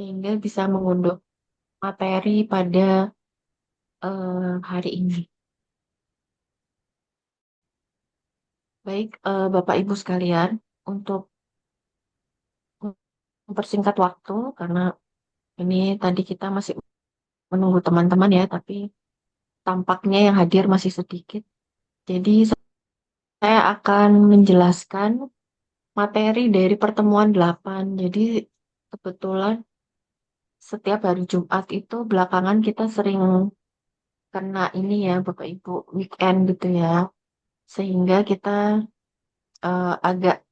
sehingga bisa mengunduh materi pada hari ini. Baik, Bapak Ibu sekalian, untuk mempersingkat waktu, karena ini tadi kita masih menunggu teman-teman ya, tapi tampaknya yang hadir masih sedikit. Jadi saya akan menjelaskan materi dari pertemuan 8. Jadi kebetulan setiap hari Jumat itu belakangan kita sering kena ini ya Bapak Ibu, weekend gitu ya. Sehingga kita agak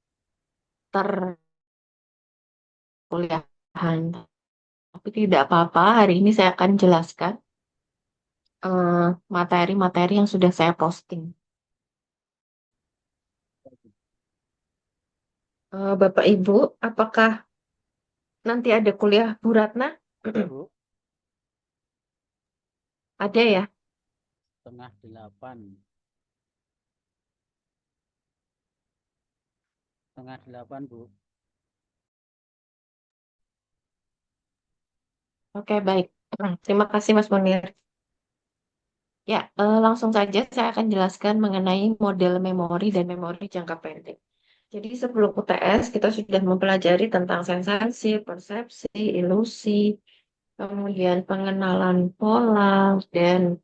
terkuliahan. Tapi tidak apa-apa, hari ini saya akan jelaskan eh, materi-materi yang sudah saya posting. Bapak Ibu, apakah nanti ada kuliah Bu Ratna? Ada Bu, Ada ya? setengah delapan. Setengah delapan Bu. Oke, baik. Terima kasih Mas Munir. Ya, langsung saja saya akan jelaskan mengenai model memori dan memori jangka pendek. Jadi sebelum UTS kita sudah mempelajari tentang sensasi, persepsi, ilusi, kemudian pengenalan pola, dan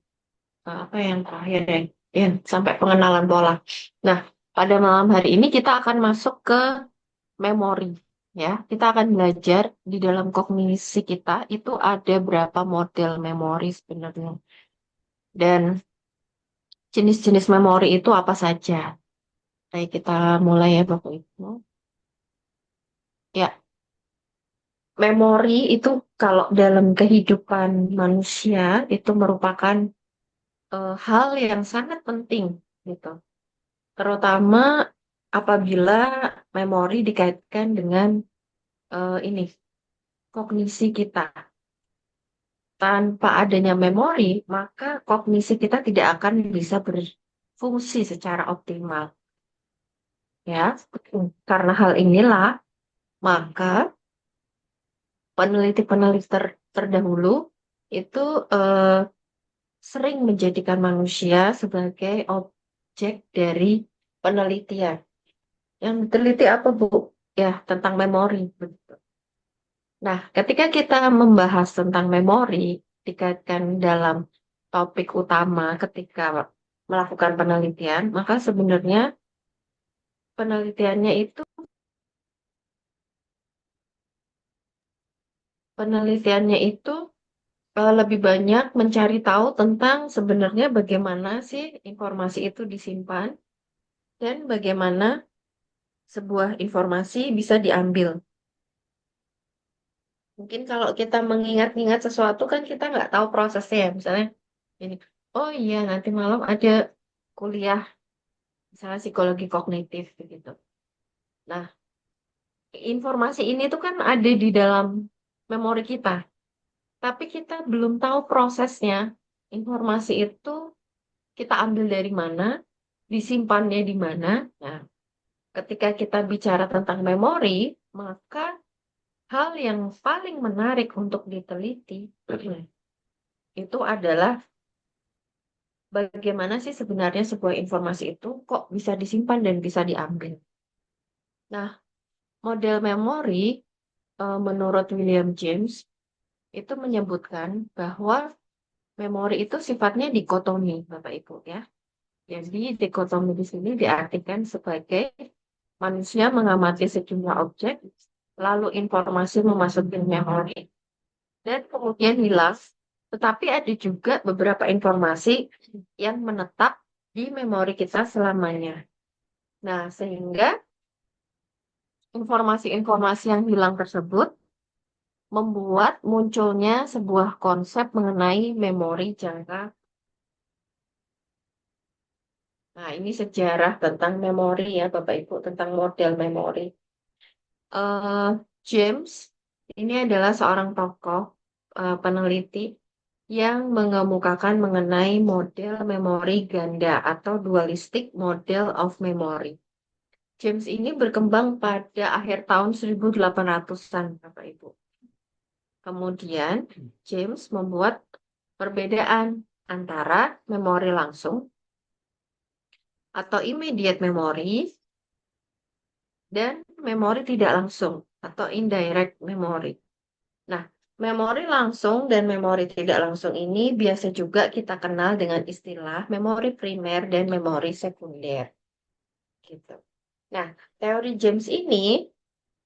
apa yang terakhir ya? Ya, sampai pengenalan pola. Nah, pada malam hari ini kita akan masuk ke memori. Ya, kita akan belajar di dalam kognisi kita itu ada berapa model memori sebenarnya. Dan jenis-jenis memori itu apa saja? Baik, kita mulai ya Bapak Ibu. Ya, memori itu kalau dalam kehidupan manusia itu merupakan hal yang sangat penting gitu. Terutama apabila memori dikaitkan dengan ini kognisi kita. Tanpa adanya memori, maka kognisi kita tidak akan bisa berfungsi secara optimal. Ya, karena hal inilah maka peneliti-peneliti terdahulu itu eh, sering menjadikan manusia sebagai objek dari penelitian. Yang diteliti apa, Bu? Ya, tentang memori. Begitu. Nah, ketika kita membahas tentang memori, dikaitkan dalam topik utama ketika melakukan penelitian, maka sebenarnya penelitiannya itu penelitiannya itu lebih banyak mencari tahu tentang sebenarnya bagaimana sih informasi itu disimpan dan bagaimana sebuah informasi bisa diambil. Mungkin kalau kita mengingat-ingat sesuatu kan kita nggak tahu prosesnya ya. Misalnya ini, oh iya nanti malam ada kuliah misalnya psikologi kognitif begitu. Nah, informasi ini tuh kan ada di dalam memori kita, tapi kita belum tahu prosesnya. Informasi itu kita ambil dari mana, disimpannya di mana. Nah, ketika kita bicara tentang memori, maka hal yang paling menarik untuk diteliti itu adalah bagaimana sih sebenarnya sebuah informasi itu kok bisa disimpan dan bisa diambil. Nah, model memori menurut William James itu menyebutkan bahwa memori itu sifatnya dikotomi, Bapak Ibu ya. Jadi dikotomi di sini diartikan sebagai manusia mengamati sejumlah objek, lalu informasi memasuki memori dan kemudian hilang. Tetapi ada juga beberapa informasi yang menetap di memori kita selamanya. Nah, sehingga informasi-informasi yang hilang tersebut membuat munculnya sebuah konsep mengenai memori jangka. Nah, ini sejarah tentang memori ya, Bapak Ibu, tentang model memori. eh James ini adalah seorang tokoh peneliti yang mengemukakan mengenai model memori ganda atau dualistic model of memory. James ini berkembang pada akhir tahun 1800-an, Bapak Ibu. Kemudian James membuat perbedaan antara memori langsung atau immediate memory dan memori tidak langsung atau indirect memory. Nah, memori langsung dan memori tidak langsung ini biasa juga kita kenal dengan istilah memori primer dan memori sekunder. Gitu. Nah, teori James ini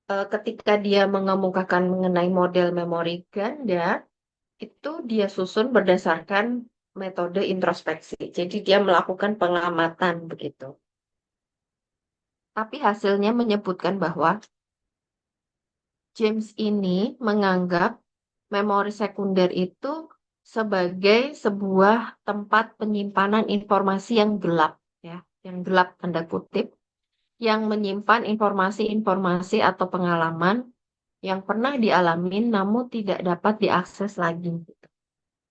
ketika dia mengemukakan mengenai model memori ganda, itu dia susun berdasarkan metode introspeksi. Jadi dia melakukan pengamatan begitu. Tapi hasilnya menyebutkan bahwa James ini menganggap memori sekunder itu sebagai sebuah tempat penyimpanan informasi yang gelap, ya, yang gelap tanda kutip, yang menyimpan informasi-informasi atau pengalaman yang pernah dialami namun tidak dapat diakses lagi.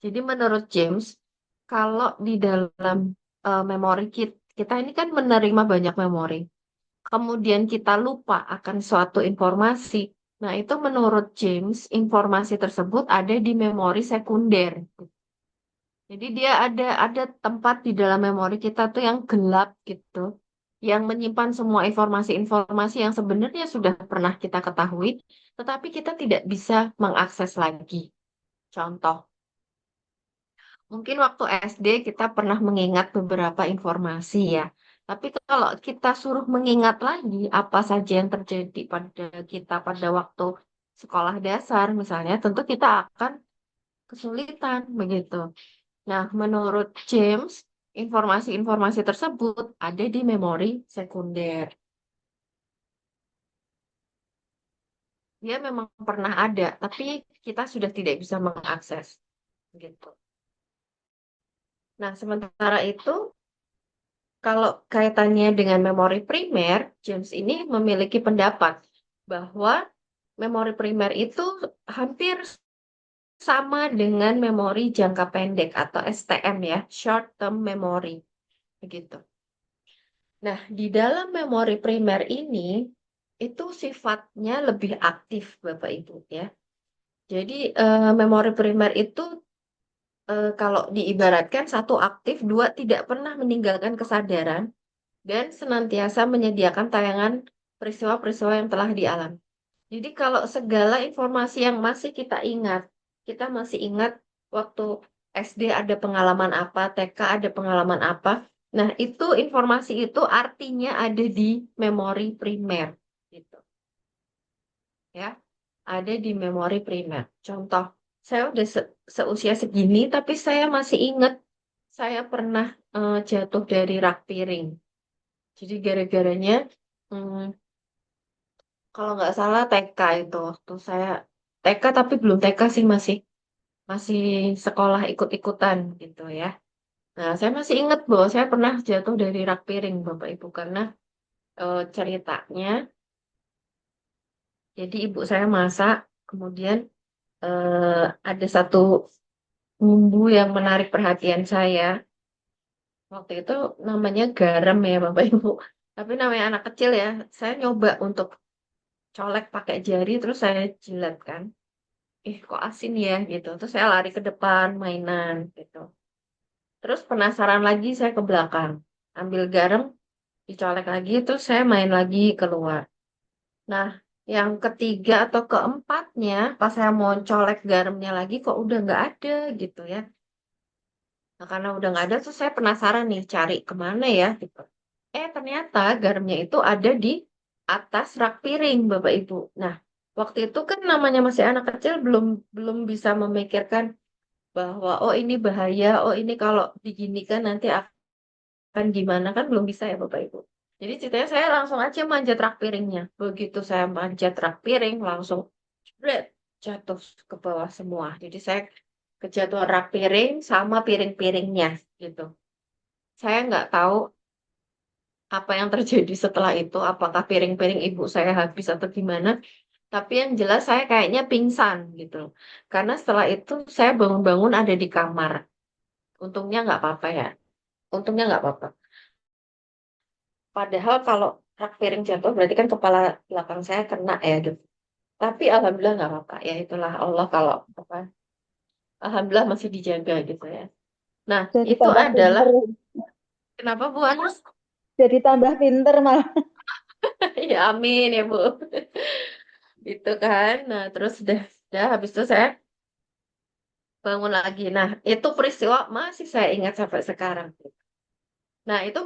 Jadi menurut James, kalau di dalam memori kita ini kan menerima banyak memori, kemudian kita lupa akan suatu informasi. Nah, itu menurut James, informasi tersebut ada di memori sekunder. Jadi dia ada tempat di dalam memori kita tuh yang gelap gitu, yang menyimpan semua informasi-informasi yang sebenarnya sudah pernah kita ketahui, tetapi kita tidak bisa mengakses lagi. Contoh, mungkin waktu SD kita pernah mengingat beberapa informasi ya. Tapi kalau kita suruh mengingat lagi apa saja yang terjadi pada kita pada waktu sekolah dasar misalnya, tentu kita akan kesulitan begitu. Nah, menurut James, informasi-informasi tersebut ada di memori sekunder. Dia memang pernah ada, tapi kita sudah tidak bisa mengakses gitu. Nah, sementara itu kalau kaitannya dengan memori primer, James ini memiliki pendapat bahwa memori primer itu hampir sama dengan memori jangka pendek atau STM ya, short term memory begitu. Nah, di dalam memori primer ini itu sifatnya lebih aktif Bapak Ibu ya. Jadi memori primer itu kalau diibaratkan satu aktif, dua tidak pernah meninggalkan kesadaran dan senantiasa menyediakan tayangan peristiwa-peristiwa yang telah dialami. Jadi kalau segala informasi yang masih kita masih ingat waktu SD ada pengalaman apa, TK ada pengalaman apa. Nah, itu informasi itu artinya ada di memori primer gitu. Ya. Ada di memori primer. Contoh, saya udah seusia segini tapi saya masih ingat saya pernah jatuh dari rak piring. Jadi gara-garanya hmm, kalau nggak salah TK itu waktu saya TK tapi belum TK sih masih masih sekolah ikut-ikutan gitu ya. Nah, saya masih ingat bahwa saya pernah jatuh dari rak piring Bapak Ibu karena ceritanya jadi ibu saya masak kemudian ada satu bumbu yang menarik perhatian saya. Waktu itu namanya garam ya Bapak Ibu. Tapi namanya anak kecil ya, saya nyoba untuk colek pakai jari terus saya jilat kan. Kok asin ya gitu. Terus saya lari ke depan mainan gitu. Terus penasaran lagi saya ke belakang. Ambil garam, dicolek lagi, terus saya main lagi keluar. Nah, yang ketiga atau keempatnya, pas saya mau colek garamnya lagi, kok udah nggak ada gitu ya. Nah, karena udah nggak ada, terus saya penasaran nih, cari kemana ya gitu. Ternyata garamnya itu ada di atas rak piring, Bapak Ibu. Nah, waktu itu kan namanya masih anak kecil, belum belum bisa memikirkan bahwa oh ini bahaya, oh ini kalau diginikan nanti akan gimana kan belum bisa ya Bapak Ibu. Jadi ceritanya saya langsung aja manjat rak piringnya. Begitu saya manjat rak piring langsung jebret, jatuh ke bawah semua. Jadi saya kejatuhan rak piring sama piring-piringnya gitu. Saya nggak tahu apa yang terjadi setelah itu, apakah piring-piring ibu saya habis atau gimana. Tapi yang jelas saya kayaknya pingsan gitu. Karena setelah itu saya bangun-bangun ada di kamar. Untungnya nggak apa-apa ya. Untungnya nggak apa-apa. Padahal kalau rak piring jatuh berarti kan kepala belakang saya kena ya gitu. Tapi alhamdulillah nggak apa-apa. Ya itulah Allah kalau apa, alhamdulillah masih dijaga gitu ya. Nah, Jadi itu tambah adalah pinter. kenapa Bu Anus? Jadi tambah pinter malah. Ya amin ya Bu. Itu kan. Nah, terus udah habis itu saya bangun lagi. Nah, itu peristiwa masih saya ingat sampai sekarang. Nah, itu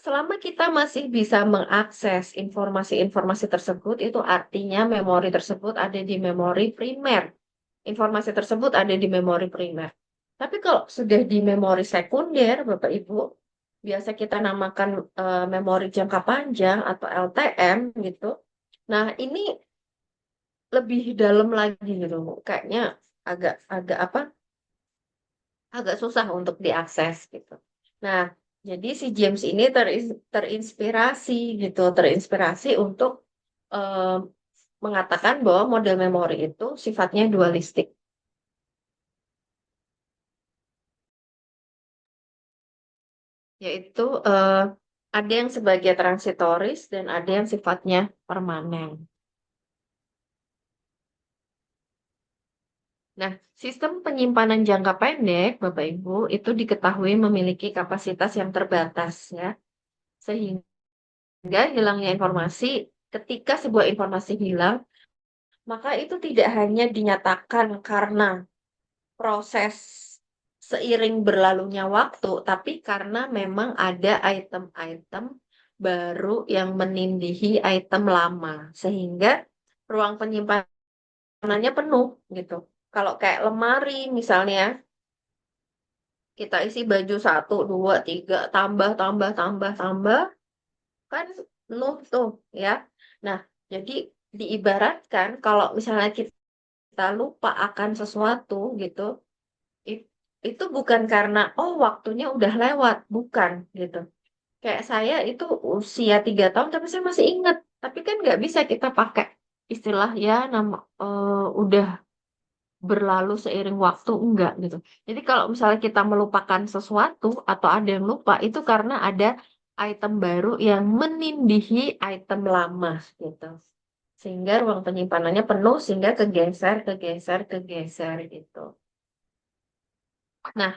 selama kita masih bisa mengakses informasi-informasi tersebut, itu artinya memori tersebut ada di memori primer. Informasi tersebut ada di memori primer. Tapi kalau sudah di memori sekunder, Bapak Ibu, biasa kita namakan memori jangka panjang atau LTM gitu. Nah, ini lebih dalam lagi gitu. Kayaknya agak agak apa? Agak susah untuk diakses gitu. Nah, jadi si James ini terinspirasi gitu, terinspirasi untuk eh, mengatakan bahwa model memori itu sifatnya dualistik, yaitu ada yang sebagai transitoris dan ada yang sifatnya permanen. Nah, sistem penyimpanan jangka pendek, Bapak Ibu, itu diketahui memiliki kapasitas yang terbatas ya, sehingga hilangnya informasi, ketika sebuah informasi hilang, maka itu tidak hanya dinyatakan karena proses seiring berlalunya waktu, tapi karena memang ada item-item baru yang menindihi item lama, sehingga ruang penyimpanannya penuh gitu. Kalau kayak lemari misalnya, kita isi baju satu, dua, tiga, tambah, tambah, tambah, tambah, kan penuh tuh ya. Nah, jadi diibaratkan kalau misalnya kita lupa akan sesuatu gitu, it- itu bukan karena oh waktunya udah lewat, bukan gitu. Kayak saya itu usia 3 tahun tapi saya masih ingat. Tapi kan nggak bisa kita pakai istilah ya nama udah berlalu seiring waktu enggak gitu. Jadi kalau misalnya kita melupakan sesuatu atau ada yang lupa itu karena ada item baru yang menindihi item lama gitu. Sehingga ruang penyimpanannya penuh sehingga kegeser, kegeser, kegeser gitu. Nah,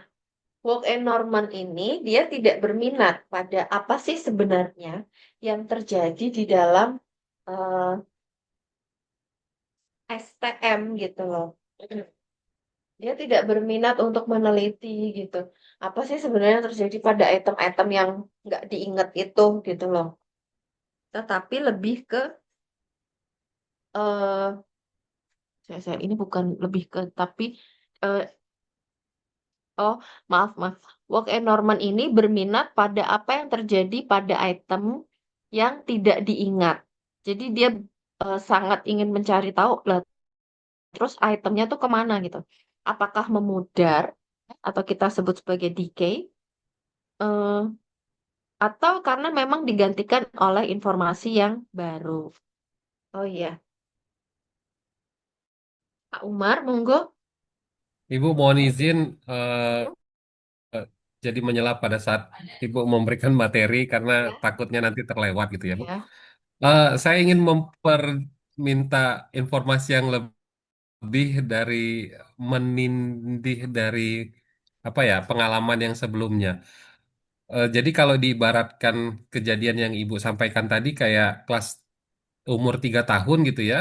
Walk and Norman ini dia tidak berminat pada apa sih sebenarnya yang terjadi di dalam eh, STM gitu loh. Dia tidak berminat untuk meneliti gitu. Apa sih sebenarnya yang terjadi pada item-item yang nggak diingat itu gitu loh. Tetapi lebih ke eh saya ini bukan lebih ke tapi eh, oh maaf maaf. Walk and Norman ini berminat pada apa yang terjadi pada item yang tidak diingat. Jadi dia sangat ingin mencari tahu lah terus itemnya tuh kemana gitu. Apakah memudar atau kita sebut sebagai decay eh, atau karena memang digantikan oleh informasi yang baru. Oh iya, Pak Umar, monggo. Ibu mohon izin eh, jadi menyela pada saat Ibu memberikan materi karena Ya, takutnya nanti terlewat gitu ya Bu. ya. Saya ingin memperminta informasi yang lebih dari menindih dari apa ya pengalaman yang sebelumnya. Jadi kalau diibaratkan kejadian yang Ibu sampaikan tadi kayak kelas umur 3 tahun gitu ya.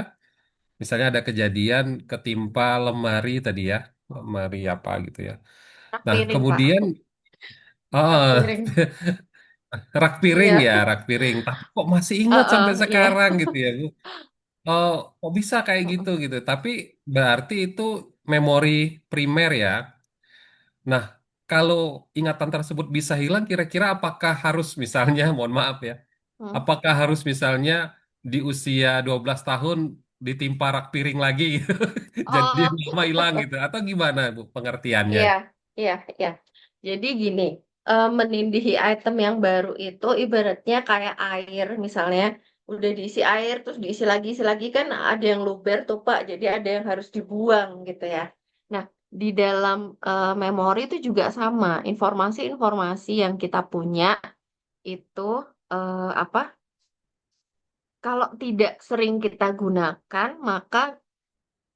Misalnya ada kejadian ketimpa lemari tadi ya, lemari apa gitu ya. Rak Nah, piring, Pak. kemudian Rak oh, piring. rak piring Iya. ya, rak piring. Tapi kok masih ingat sampai Iya. sekarang gitu ya, Bu. Oh, kok bisa kayak gitu gitu. Tapi berarti itu memori primer ya. Nah, kalau ingatan tersebut bisa hilang, kira-kira apakah harus misalnya, mohon maaf ya, Hmm. apakah harus misalnya di usia 12 tahun ditimpa rak piring lagi gitu? Jadi Oh, lama hilang gitu. Atau gimana, Bu, pengertiannya? iya, iya, iya. Jadi gini, menindihi item yang baru itu ibaratnya kayak air misalnya, udah diisi air terus isi lagi kan ada yang luber tuh Pak, jadi ada yang harus dibuang gitu ya. Nah, di dalam memori itu juga sama, informasi-informasi yang kita punya itu apa Kalau tidak sering kita gunakan, maka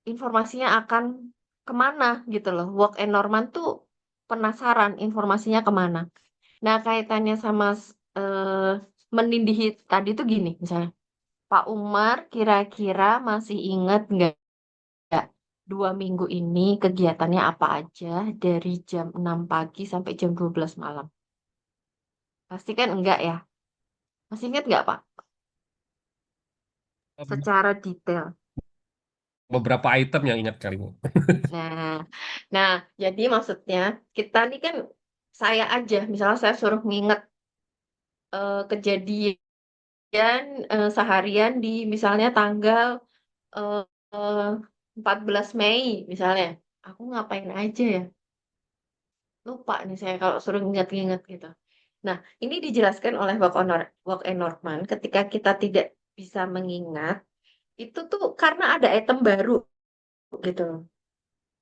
informasinya akan kemana gitu loh. Work and Norman tuh penasaran informasinya kemana. Nah, kaitannya sama menindihi tadi tuh gini, misalnya, Pak Umar kira-kira masih ingat nggak 2 minggu ini kegiatannya apa aja dari jam 6 pagi sampai jam 12 malam? Pasti kan enggak ya? Masih ingat nggak, Pak? Secara detail. Beberapa item yang ingat kali Bu. Nah, nah, jadi maksudnya kita nih kan saya aja, misalnya saya suruh nginget kejadian seharian di misalnya tanggal eh, eh, 14 Mei misalnya. Aku ngapain aja ya? Lupa nih saya kalau suruh ingat-ingat gitu. Nah, ini dijelaskan oleh Walk and Norman ketika kita tidak bisa mengingat, itu tuh karena ada item baru gitu.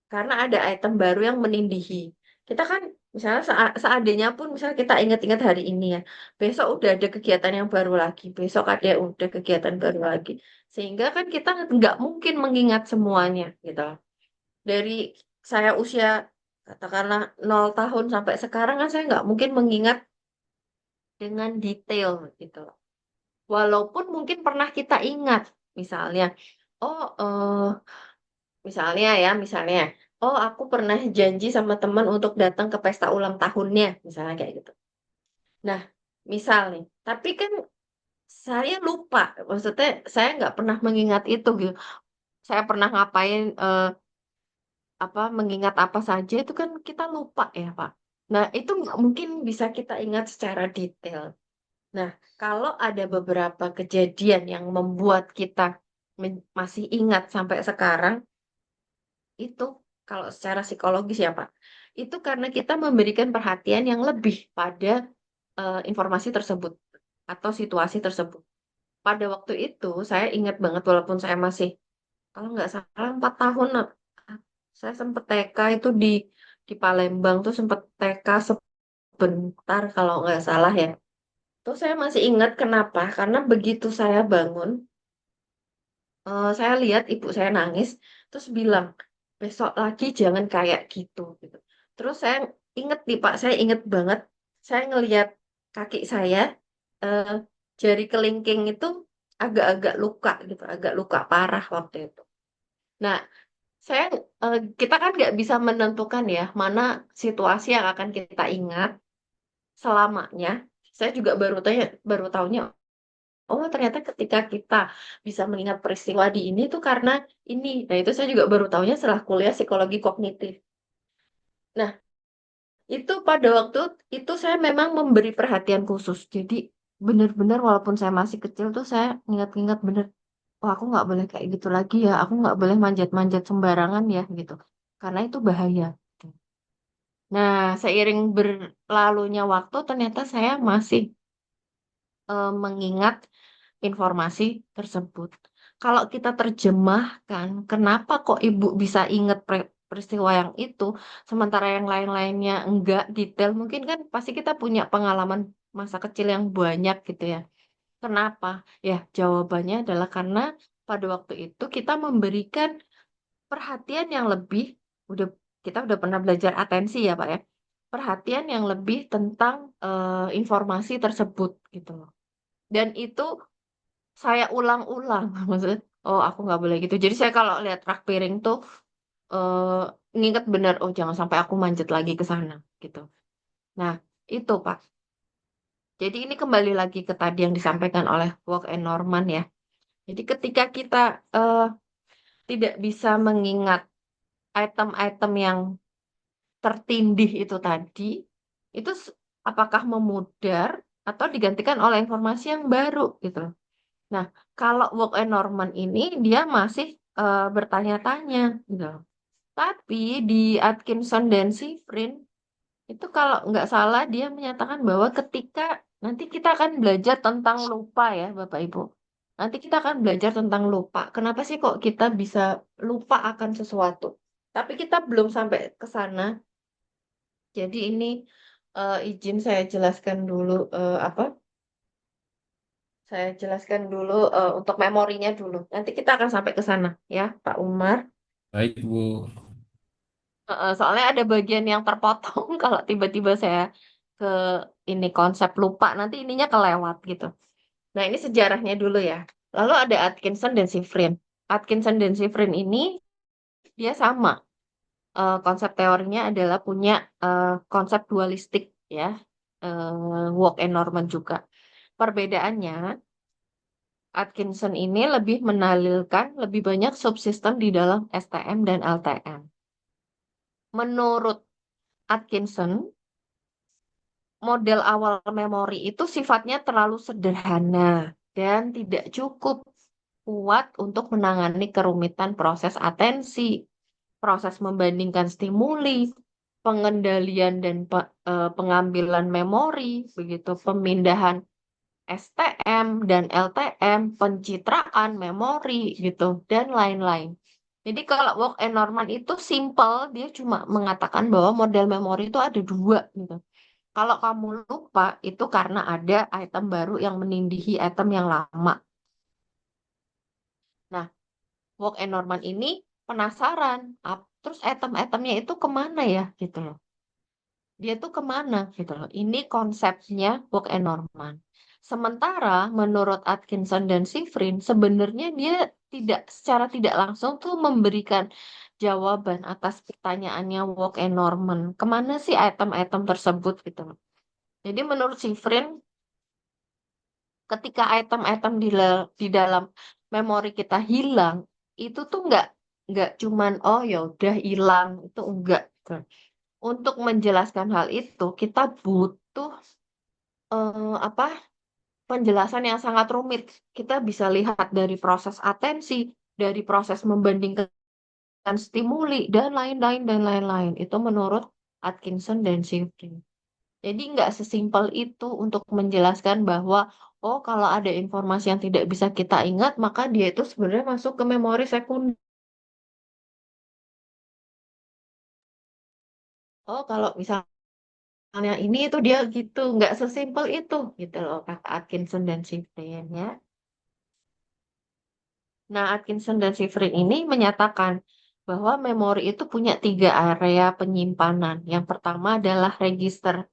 Karena ada item baru yang menindihi. Kita kan misalnya seandainya pun misalnya kita ingat-ingat hari ini ya, besok udah ada kegiatan yang baru lagi, besok ada udah kegiatan baru lagi. Sehingga kan kita nggak mungkin mengingat semuanya gitu. Dari saya usia katakanlah 0 tahun sampai sekarang kan saya nggak mungkin mengingat dengan detail gitu. Walaupun mungkin pernah kita ingat, misalnya, oh misalnya, oh aku pernah janji sama teman untuk datang ke pesta ulang tahunnya, misalnya kayak gitu. Nah, misal nih, tapi kan saya lupa, maksudnya saya nggak pernah mengingat itu gitu. Saya pernah ngapain, mengingat apa saja itu kan kita lupa ya, Pak. Nah, itu nggak mungkin bisa kita ingat secara detail. Nah, kalau ada beberapa kejadian yang membuat kita masih ingat sampai sekarang, itu kalau secara psikologis ya Pak, itu karena kita memberikan perhatian yang lebih pada informasi tersebut atau situasi tersebut. Pada waktu itu saya ingat banget walaupun saya masih kalau nggak salah 4 tahun, saya sempat TK itu di Palembang tuh sempat TK sebentar kalau nggak salah ya. Tuh saya masih ingat kenapa? Karena begitu saya bangun, saya lihat ibu saya nangis, terus bilang, besok lagi jangan kayak gitu, gitu. Terus saya inget nih Pak, saya inget banget, saya ngelihat kaki saya, eh, jari kelingking itu agak-agak luka gitu, agak luka parah waktu itu. Nah, saya kita kan nggak bisa menentukan ya mana situasi yang akan kita ingat selamanya. Saya juga baru tahunya. Oh, ternyata ketika kita bisa mengingat peristiwa di ini tuh karena ini. Nah, itu saya juga baru tahunya setelah kuliah psikologi kognitif. Nah, itu pada waktu itu saya memang memberi perhatian khusus. Jadi benar-benar walaupun saya masih kecil tuh saya ingat-ingat bener. Oh, aku nggak boleh kayak gitu lagi ya. Aku nggak boleh manjat-manjat sembarangan ya gitu. Karena itu bahaya. Nah, seiring berlalunya waktu ternyata saya masih mengingat informasi tersebut. Kalau kita terjemahkan, kenapa kok ibu bisa ingat peristiwa yang itu, sementara yang lain-lainnya enggak detail, mungkin kan pasti kita punya pengalaman masa kecil yang banyak gitu ya. Kenapa? Ya, jawabannya adalah karena pada waktu itu kita memberikan perhatian yang lebih, udah kita udah pernah belajar atensi ya Pak ya, perhatian yang lebih tentang informasi tersebut gitu loh. Dan itu saya ulang-ulang maksudnya oh aku nggak boleh gitu jadi saya kalau lihat rak piring tuh nginget bener oh jangan sampai aku manjat lagi ke sana gitu nah itu Pak jadi ini kembali lagi ke tadi yang disampaikan oleh Walk and Norman ya jadi ketika kita eh, tidak bisa mengingat item-item yang tertindih itu tadi itu apakah memudar atau digantikan oleh informasi yang baru gitu loh. Nah, kalau Work and Norman ini dia masih bertanya-tanya gitu. Tapi di Atkinson dan Sifrin itu kalau nggak salah dia menyatakan bahwa ketika nanti kita akan belajar tentang lupa ya Bapak Ibu. Nanti kita akan belajar tentang lupa. Kenapa sih kok kita bisa lupa akan sesuatu? Tapi kita belum sampai ke sana. Jadi ini izin saya jelaskan dulu apa Saya jelaskan dulu untuk memorinya dulu. Nanti kita akan sampai ke sana ya, Pak Umar. Baik, Bu. Soalnya ada bagian yang terpotong kalau tiba-tiba saya ke ini konsep lupa, nanti ininya kelewat gitu. Nah, ini sejarahnya dulu ya. Lalu ada Atkinson dan Shiffrin. Atkinson dan Shiffrin ini dia sama. Konsep teorinya adalah punya konsep dualistik ya. Walk and Norman juga. Perbedaannya, Atkinson ini lebih menalilkan lebih banyak subsistem di dalam STM dan LTM. Menurut Atkinson, model awal memori itu sifatnya terlalu sederhana dan tidak cukup kuat untuk menangani kerumitan proses atensi, proses membandingkan stimuli, pengendalian dan pengambilan memori, begitu, pemindahan STM dan LTM, pencitraan memori gitu dan lain-lain. Jadi kalau Walk and Norman itu simple, dia cuma mengatakan bahwa model memori itu ada dua gitu. Kalau kamu lupa, itu karena ada item baru yang menindihi item yang lama. Nah, Walk and Norman ini penasaran, terus item-itemnya itu kemana ya gitu loh. Dia tuh kemana gitu loh. Ini konsepnya Walk and Norman. Sementara menurut Atkinson dan Shiffrin, sebenarnya dia secara tidak langsung tuh memberikan jawaban atas pertanyaannya Walk and Norman. Kemana sih item-item tersebut gitu loh. Jadi menurut Shiffrin, ketika item-item di dalam memori kita hilang, itu tuh nggak cuman oh ya udah hilang, itu enggak. Gitu. Untuk menjelaskan hal itu, kita butuh apa penjelasan yang sangat rumit. Kita bisa lihat dari proses atensi, dari proses membandingkan stimuli, dan lain-lain, dan lain-lain. Itu menurut Atkinson dan Shiffrin. Jadi nggak sesimpel itu untuk menjelaskan bahwa, oh kalau ada informasi yang tidak bisa kita ingat, maka dia itu sebenarnya masuk ke memori sekunder. Oh kalau misalnya ini itu dia gitu, nggak sesimpel itu, gitu loh, kata Atkinson dan Shiffrin ya. Nah, Atkinson dan Shiffrin ini menyatakan bahwa memori itu punya 3 area penyimpanan. Yang pertama adalah register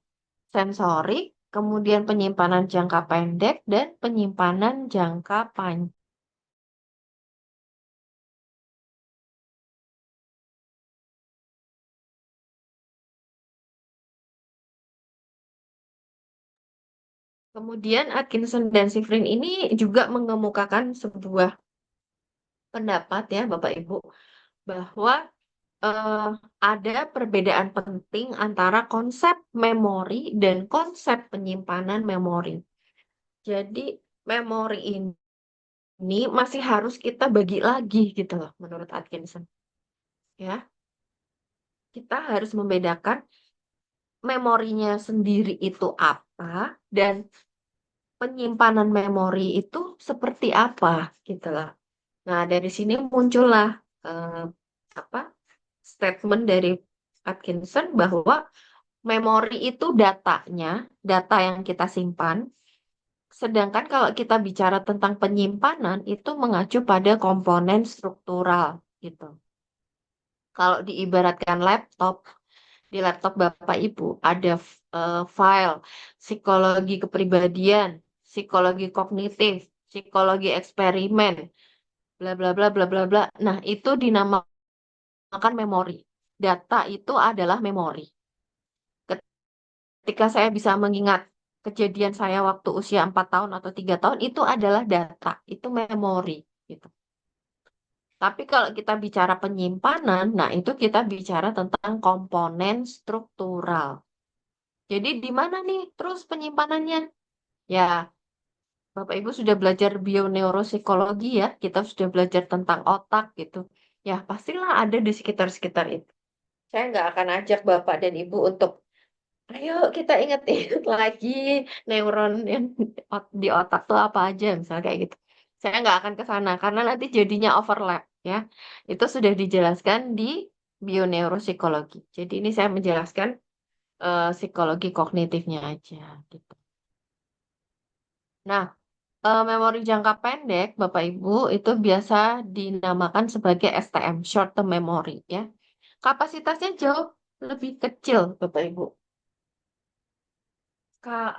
sensorik, kemudian penyimpanan jangka pendek, dan penyimpanan jangka panjang. Kemudian Atkinson dan Shiffrin ini juga mengemukakan sebuah pendapat ya Bapak Ibu, bahwa eh, ada perbedaan penting antara konsep memori dan konsep penyimpanan memori. Jadi memori ini masih harus kita bagi lagi gitu loh menurut Atkinson. Ya, kita harus membedakan memorinya sendiri itu apa dan penyimpanan memori itu seperti apa gitu loh. Nah, dari sini muncullah eh, apa statement dari Atkinson bahwa memori itu datanya, data yang kita simpan. Sedangkan kalau kita bicara tentang penyimpanan itu mengacu pada komponen struktural gitu. Kalau diibaratkan laptop, di laptop Bapak Ibu ada file psikologi kepribadian, psikologi kognitif, psikologi eksperimen, bla bla bla bla bla bla. Nah, itu dinamakan memori. Data itu adalah memori. Ketika saya bisa mengingat kejadian saya waktu usia 4 tahun atau 3 tahun, itu adalah data, itu memori. Gitu. Tapi kalau kita bicara penyimpanan, nah itu kita bicara tentang komponen struktural. Jadi di mana nih terus penyimpanannya? Ya, Bapak Ibu sudah belajar bioneuropsikologi ya, kita sudah belajar tentang otak gitu. Ya, pastilah ada di sekitar-sekitar itu. Saya nggak akan ajak Bapak dan Ibu untuk ayo kita ingat-ingat lagi neuron yang di otak tuh apa aja, misalnya kayak gitu. Saya nggak akan ke sana karena nanti jadinya overlap ya. Itu sudah dijelaskan di bioneuropsikologi. Jadi ini saya menjelaskan psikologi kognitifnya aja gitu. Nah, memori jangka pendek, Bapak Ibu, itu biasa dinamakan sebagai STM, short term memory ya. Kapasitasnya jauh lebih kecil, Bapak Ibu.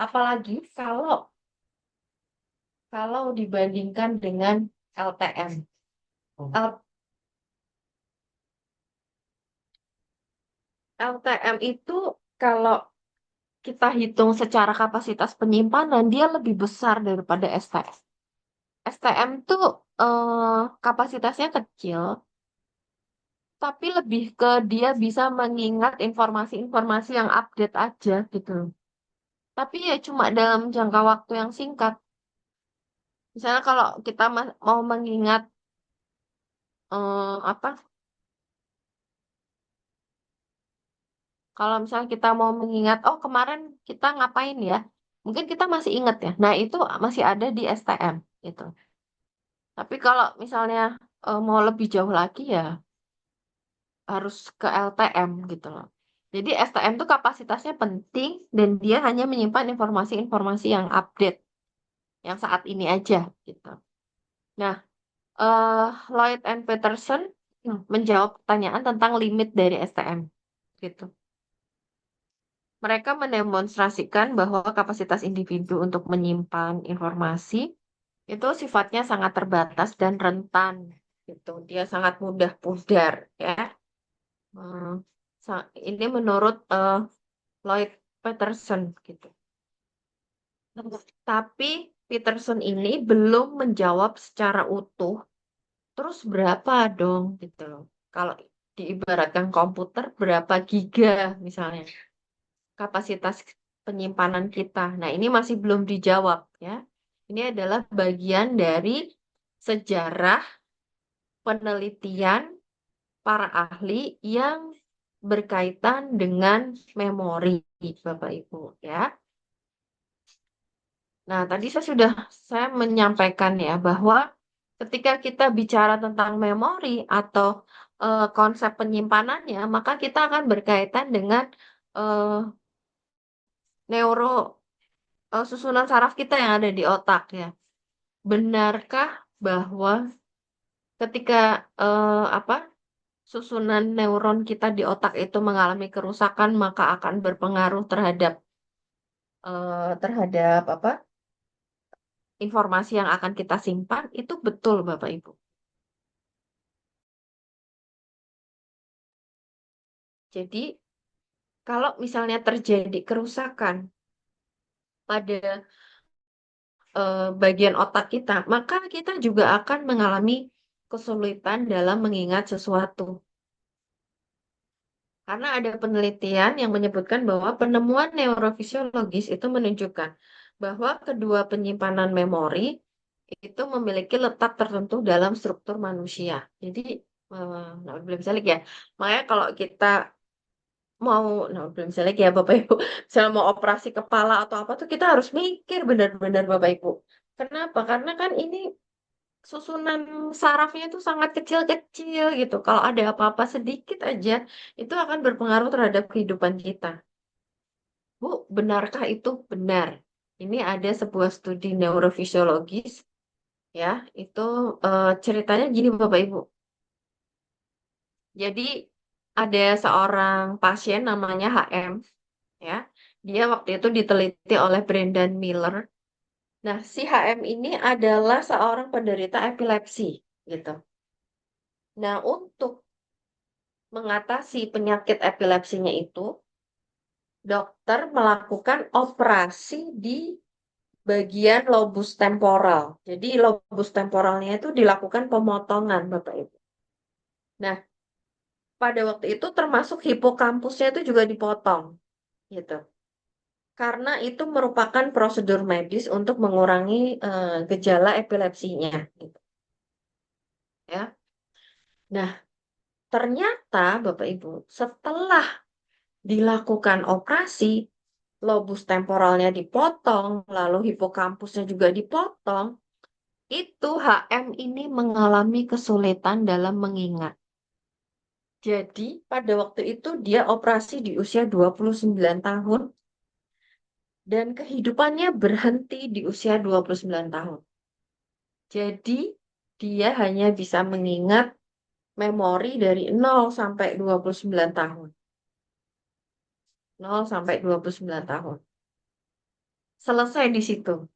Apalagi kalau dibandingkan dengan LTM. LTM itu kalau kita hitung secara kapasitas penyimpanan, dia lebih besar daripada STM. STM tuh kapasitasnya kecil, tapi lebih ke dia bisa mengingat informasi-informasi yang update aja gitu. Tapi ya cuma dalam jangka waktu yang singkat. Misalnya kalau kita mau mengingat apa? Kalau misalnya kita mau mengingat, oh kemarin kita ngapain ya? Mungkin kita masih ingat ya. Nah itu masih ada di STM gitu. Tapi kalau misalnya mau lebih jauh lagi ya harus ke LTM gitu loh. Jadi STM itu kapasitasnya penting dan dia hanya menyimpan informasi-informasi yang update, yang saat ini aja gitu. Nah, Lloyd and Peterson menjawab pertanyaan tentang limit dari STM gitu. Mereka mendemonstrasikan bahwa kapasitas individu untuk menyimpan informasi itu sifatnya sangat terbatas dan rentan gitu. Dia sangat mudah pudar ya. Hmm, ini menurut Lloyd Peterson gitu. Tapi Peterson ini belum menjawab secara utuh. Terus berapa dong gitu loh. Kalau diibaratkan komputer berapa giga misalnya kapasitas penyimpanan kita. Nah, ini masih belum dijawab ya. Ini adalah bagian dari sejarah penelitian para ahli yang berkaitan dengan memori, Bapak Ibu ya. Nah, tadi saya menyampaikan ya bahwa ketika kita bicara tentang memori atau konsep penyimpanannya, maka kita akan berkaitan dengan eh, susunan saraf kita yang ada di otak ya. Benarkah bahwa ketika susunan neuron kita di otak itu mengalami kerusakan, maka akan berpengaruh terhadap informasi yang akan kita simpan? Itu betul, Bapak Ibu. Jadi, kalau misalnya terjadi kerusakan pada bagian otak kita, maka kita juga akan mengalami kesulitan dalam mengingat sesuatu. Karena ada penelitian yang menyebutkan bahwa penemuan neurofisiologis itu menunjukkan bahwa kedua penyimpanan memori itu memiliki letak tertentu dalam struktur manusia. Jadi, belum bisa lagi ya. Makanya kalau kita belum bisa lagi ya Bapak Ibu, misalnya mau operasi kepala atau apa tuh kita harus mikir benar-benar Bapak Ibu. Kenapa? Karena kan ini susunan sarafnya itu sangat kecil-kecil gitu. Kalau ada apa-apa sedikit aja, itu akan berpengaruh terhadap kehidupan kita. Bu, benarkah itu benar? Ini ada sebuah studi neurofisiologis, ya. Itu ceritanya gini Bapak Ibu. Jadi ada seorang pasien namanya HM, ya. Dia waktu itu diteliti oleh Brendan Miller. Nah, si HM ini adalah seorang penderita epilepsi, gitu. Nah, untuk mengatasi penyakit epilepsinya itu, dokter melakukan operasi di bagian lobus temporal. Jadi lobus temporalnya itu dilakukan pemotongan, Bapak Ibu. Nah, pada waktu itu termasuk hipokampusnya itu juga dipotong, gitu. Karena itu merupakan prosedur medis untuk mengurangi gejala epilepsinya, gitu. Ya. Nah, ternyata Bapak Ibu, setelah dilakukan operasi, lobus temporalnya dipotong, lalu hipokampusnya juga dipotong, itu HM ini mengalami kesulitan dalam mengingat. Jadi, pada waktu itu dia operasi di usia 29 tahun dan kehidupannya berhenti di usia 29 tahun. Jadi dia hanya bisa mengingat memori dari 0 sampai 29 tahun. 0 sampai 29 tahun. Selesai di situ.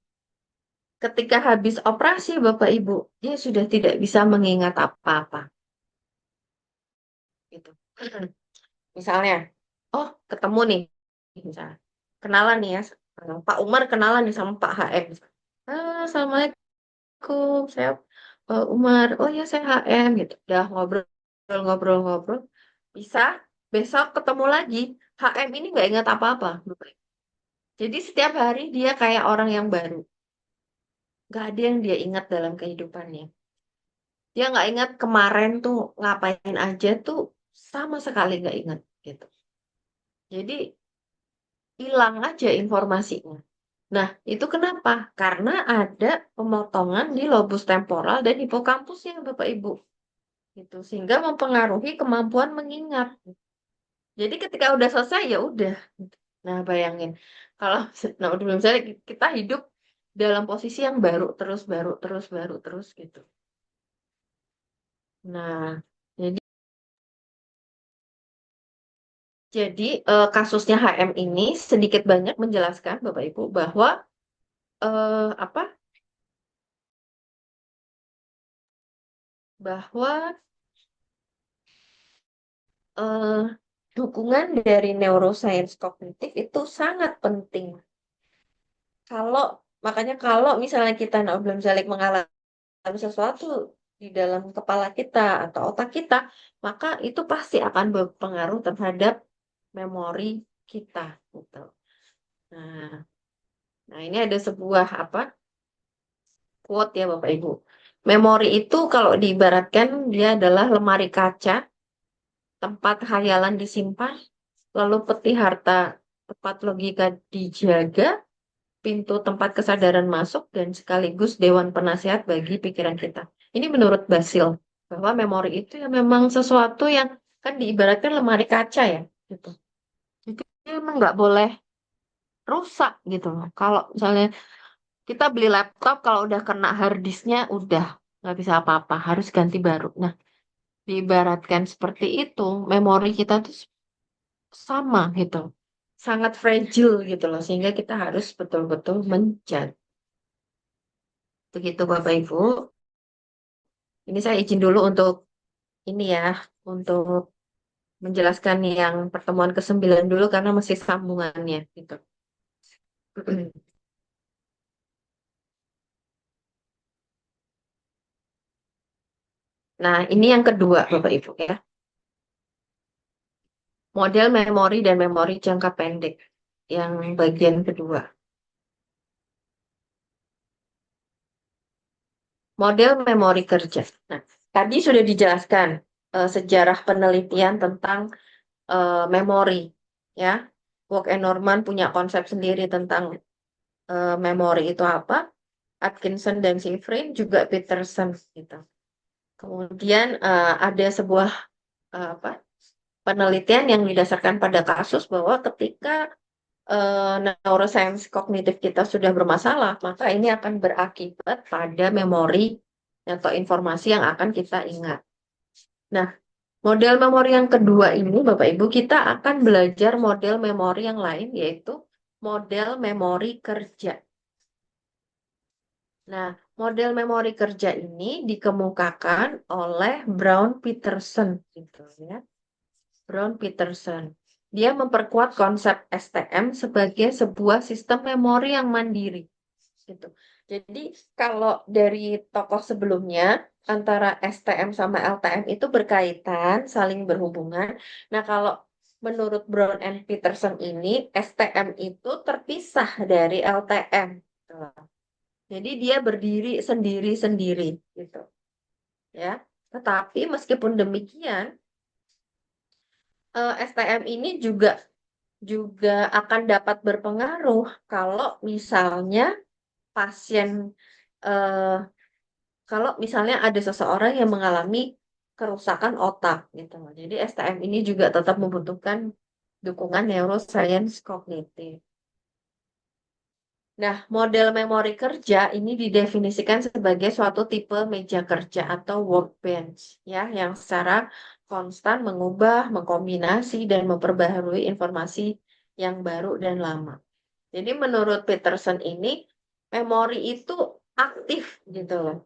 Ketika habis operasi Bapak Ibu, dia sudah tidak bisa mengingat apa-apa. Gitu. Misalnya, oh ketemu nih, misalnya, kenalan nih ya, Pak Umar kenalan nih sama Pak HM. Assalamualaikum, saya Umar. Oh ya saya HM gitu. Udah ngobrol. Bisa besok ketemu lagi. HM ini nggak ingat apa-apa. Jadi setiap hari dia kayak orang yang baru. Nggak ada yang dia ingat dalam kehidupannya. Dia nggak ingat kemarin tuh ngapain aja tuh sama sekali nggak ingat gitu. Jadi hilang aja informasinya. Nah, itu kenapa? Karena ada pemotongan di lobus temporal dan hipokampusnya, Bapak Ibu. Gitu. Sehingga mempengaruhi kemampuan mengingat. Jadi ketika udah selesai ya udah. Nah, bayangin kalau nah udah misalnya kita hidup dalam posisi yang baru terus gitu. Nah, jadi kasusnya HM ini sedikit banyak menjelaskan Bapak Ibu bahwa apa? Bahwa eh, dukungan dari neuroscience kognitif itu sangat penting. Kalau makanya kalau misalnya kita belum Zalik mengalami sesuatu di dalam kepala kita atau otak kita, maka itu pasti akan berpengaruh terhadap memori kita. Gitu. Nah, nah ini ada sebuah apa quote ya Bapak Ibu. Memori itu kalau diibaratkan dia adalah lemari kaca, tempat khayalan disimpan, lalu peti harta, tempat logika dijaga, pintu tempat kesadaran masuk, dan sekaligus dewan penasihat bagi pikiran kita. Ini menurut Basil, bahwa memori itu ya memang sesuatu yang kan diibaratkan lemari kaca ya, gitu. Jadi emang nggak boleh rusak gitu loh. Kalau misalnya kita beli laptop, kalau udah kena hard disknya, udah nggak bisa apa-apa, harus ganti baru. Nah, diibaratkan seperti itu, memori kita tuh sama gitu, sangat fragile gitu loh, sehingga kita harus betul-betul menjaga. Begitu Bapak Ibu. Ini saya izin dulu untuk ini ya, untuk menjelaskan yang pertemuan ke-9 dulu karena masih sambungannya gitu. Nah, ini yang kedua Bapak Ibu ya. Model memori dan memori jangka pendek yang bagian kedua. Model memori kerja. Nah, tadi sudah dijelaskan sejarah penelitian tentang memori ya. Walk and Norman punya konsep sendiri tentang memori itu apa. Atkinson dan Shiffrin juga Peterson gitu. Kemudian ada sebuah apa penelitian yang didasarkan pada kasus bahwa ketika neuroscience kognitif kita sudah bermasalah, maka ini akan berakibat pada memori atau informasi yang akan kita ingat. Nah, model memori yang kedua ini, Bapak Ibu, kita akan belajar model memori yang lain, yaitu model memori kerja. Nah, model memori kerja ini dikemukakan oleh Brown Peterson, gitu ya. Brown Peterson. Dia memperkuat konsep STM sebagai sebuah sistem memori yang mandiri. Gitu. Jadi kalau dari tokoh sebelumnya antara STM sama LTM itu berkaitan, saling berhubungan. Nah, kalau menurut Brown and Peterson ini STM itu terpisah dari LTM. Gitu. Jadi dia berdiri sendiri-sendiri gitu. Ya. Tetapi meskipun demikian STM ini juga akan dapat berpengaruh kalau misalnya pasien eh, kalau misalnya ada seseorang yang mengalami kerusakan otak gitu. Jadi STM ini juga tetap membutuhkan dukungan neuroscience kognitif. Nah, model memori kerja ini didefinisikan sebagai suatu tipe meja kerja atau workbench, ya, yang secara konstan mengubah, mengkombinasi, dan memperbaharui informasi yang baru dan lama. Jadi menurut Peterson ini, memori itu aktif gitu loh,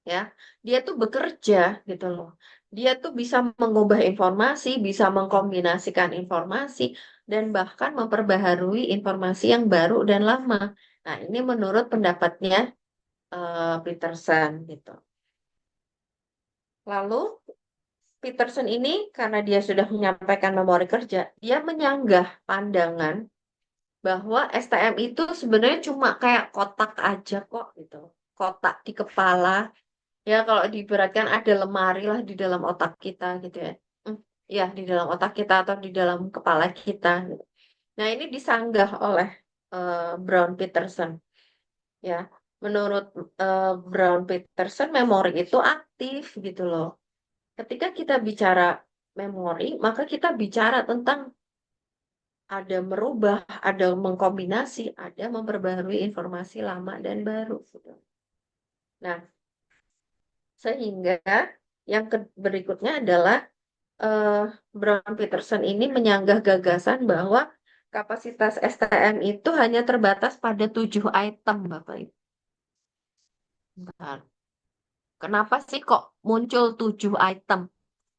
ya. Dia tuh bekerja gitu loh. Dia tuh bisa mengubah informasi, bisa mengkombinasikan informasi, dan bahkan memperbaharui informasi yang baru dan lama. Nah, ini menurut pendapatnya Peterson gitu. Lalu Peterson ini karena dia sudah menyampaikan memori kerja, dia menyanggah pandangan bahwa STM itu sebenarnya cuma kayak kotak aja kok gitu. Kotak di kepala. Ya kalau diibaratkan ada lemari lah di dalam otak kita gitu ya. Hmm, ya di dalam otak kita atau di dalam kepala kita gitu. Nah, ini disanggah oleh Brown Peterson ya. Menurut Brown Peterson memori itu aktif gitu loh. Ketika kita bicara memori, maka kita bicara tentang ada merubah, ada mengkombinasi, ada memperbaharui informasi lama dan baru gitu. Nah, sehingga yang berikutnya adalah Brown Peterson ini menyanggah gagasan bahwa kapasitas STM itu hanya terbatas pada 7 item, Bapak Ibu. Bentar. Kenapa sih kok muncul 7 item?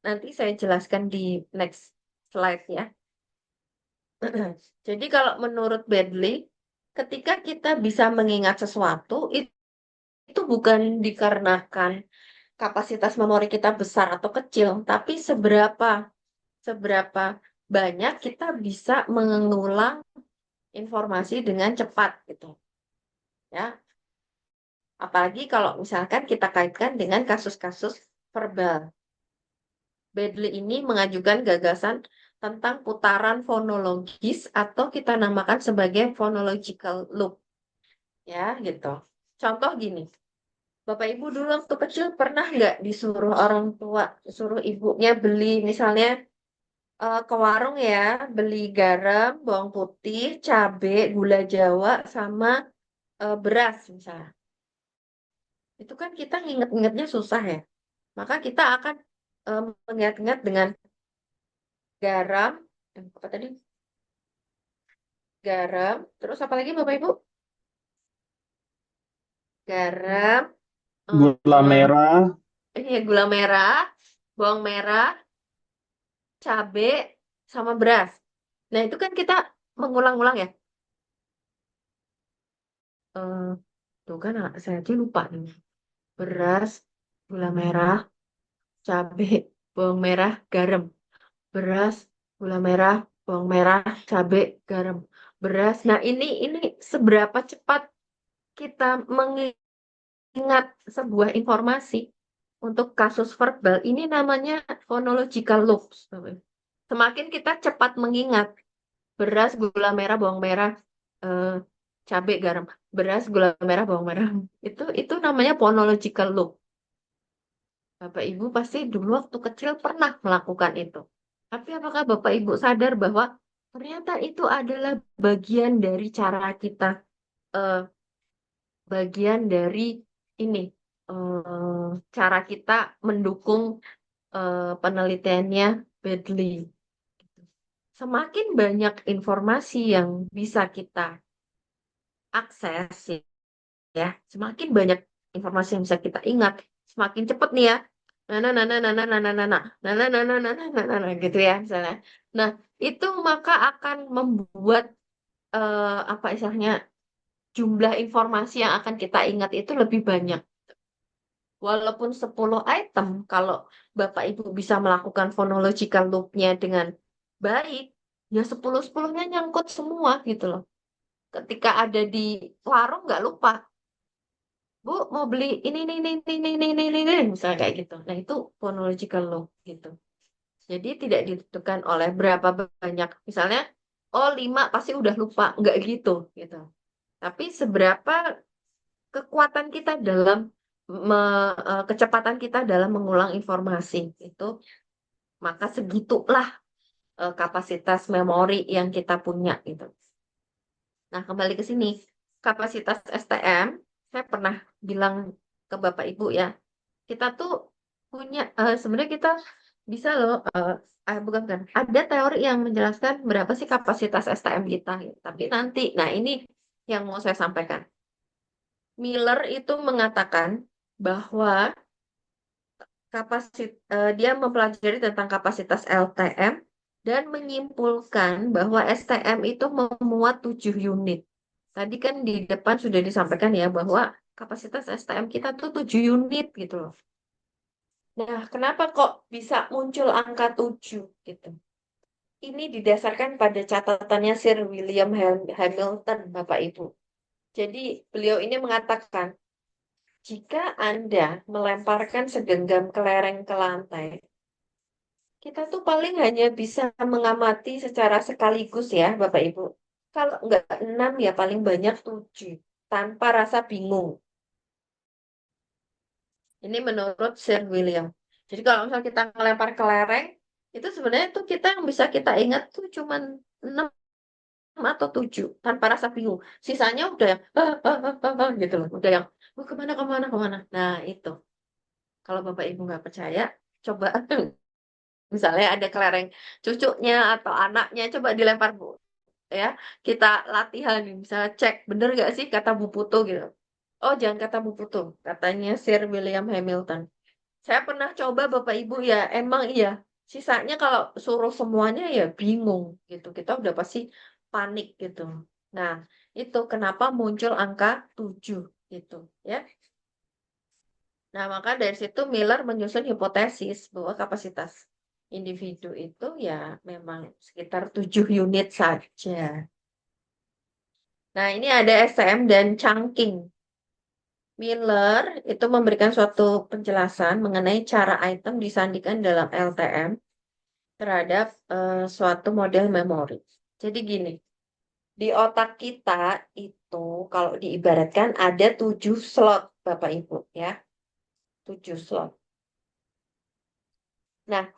Nanti saya jelaskan di next slide ya. Jadi kalau menurut Bedley, ketika kita bisa mengingat sesuatu, itu bukan dikarenakan kapasitas memori kita besar atau kecil, tapi seberapa banyak kita bisa mengulang informasi dengan cepat gitu. Ya, apalagi kalau misalkan kita kaitkan dengan kasus-kasus verbal. Bedley ini mengajukan gagasan tentang putaran fonologis atau kita namakan sebagai phonological loop. Ya, gitu. Contoh gini, Bapak Ibu dulu waktu kecil pernah nggak disuruh orang tua, suruh ibunya beli misalnya ke warung ya, beli garam, bawang putih, cabai, gula Jawa, sama beras misalnya. Itu kan kita nginget-ngingetnya susah ya. Maka kita akan mengingat-ingat dengan garam, apa tadi? Garam, terus apa lagi Bapak Ibu? Garam, Gula eh, merah, gula merah, bawang merah, cabai, sama beras. Nah, itu kan kita mengulang-ulang ya. Eh, tuh kan saya aja lupa nih. Beras, gula merah, cabai, bawang merah, garam. Beras, gula merah, bawang merah, cabai, garam. Beras. Nah, ini seberapa cepat kita mengingat sebuah informasi untuk kasus verbal. Ini namanya phonological loops. Semakin kita cepat mengingat beras, gula merah, bawang merah, eh, cabai, garam. Beras, gula merah, bawang merah. Itu namanya phonological loop. Bapak Ibu pasti dulu waktu kecil pernah melakukan itu. Tapi apakah Bapak Ibu sadar bahwa ternyata itu adalah bagian dari cara kita, eh, bagian dari ini, cara kita mendukung penelitiannya Bedley. Semakin banyak informasi yang bisa kita akses, ya, semakin banyak informasi yang bisa kita ingat, semakin cepat nih ya. Nah, nah, nah, nah, nah, nah, nah, nah, nah, nah, nah, nah, nah, nah, nah, nah, nah, nah, nah, gitu ya misalnya. Nah, itu maka akan membuat apa istilahnya jumlah informasi yang akan kita ingat itu lebih banyak. Walaupun 10 item, kalau Bapak Ibu bisa melakukan phonological loop-nya dengan baik, ya 10-10-nya nyangkut semua gitu loh. Ketika ada di warung nggak lupa, Bu, mau beli ini, misalnya kayak gitu. Nah, itu phonological loop gitu. Jadi tidak ditentukan oleh berapa banyak. Misalnya, oh 5 pasti udah lupa. Nggak gitu, gitu. Tapi seberapa kekuatan kita dalam, kecepatan kita dalam mengulang informasi. Itu, maka segitulah kapasitas memori yang kita punya gitu. Nah, kembali ke sini. Kapasitas STM, saya pernah bilang ke Bapak Ibu ya, kita tuh punya, sebenarnya kita bisa loh, bukan, ada teori yang menjelaskan berapa sih kapasitas STM kita, gitu. Tapi nanti, nah ini yang mau saya sampaikan. Miller itu mengatakan bahwa dia mempelajari tentang kapasitas LTM dan menyimpulkan bahwa STM itu memuat 7 unit. Tadi kan di depan sudah disampaikan ya bahwa kapasitas STM kita tuh 7 unit gitu loh. Nah, kenapa kok bisa muncul angka 7 gitu? Ini didasarkan pada catatannya Sir William Hamilton, Bapak Ibu. Jadi beliau ini mengatakan, jika Anda melemparkan segenggam kelereng ke lantai, kita tuh paling hanya bisa mengamati secara sekaligus ya, Bapak Ibu. Kalau enggak 6 ya paling banyak 7, tanpa rasa bingung. Ini menurut Sir William. Jadi kalau misalnya kita ngelempar kelereng, itu sebenarnya tuh kita yang bisa kita ingat tuh cuman 6 atau 7 tanpa rasa bingung. Sisanya udah yang gitu loh, udah yang kemana kemana kemana. Nah itu kalau Bapak Ibu nggak percaya, coba misalnya ada kelereng cucunya atau anaknya, coba dilempar Bu ya. Kita latihan nih, misalnya cek bener nggak sih kata Bu Putu gitu. Oh jangan kata Bu Putu, katanya Sir William Hamilton. Saya pernah coba Bapak Ibu ya, emang iya. Sisanya kalau suruh semuanya ya bingung gitu. Kita udah pasti panik gitu. Nah, itu kenapa muncul angka 7 gitu ya. Nah, maka dari situ Miller menyusun hipotesis bahwa kapasitas individu itu ya memang sekitar 7 unit saja. Nah, ini ada STM dan chunking. Miller itu memberikan suatu penjelasan mengenai cara item disandingkan dalam LTM terhadap suatu model memori. Jadi gini, di otak kita itu kalau diibaratkan ada 7 slot, Bapak Ibu ya, 7 slot. Nah,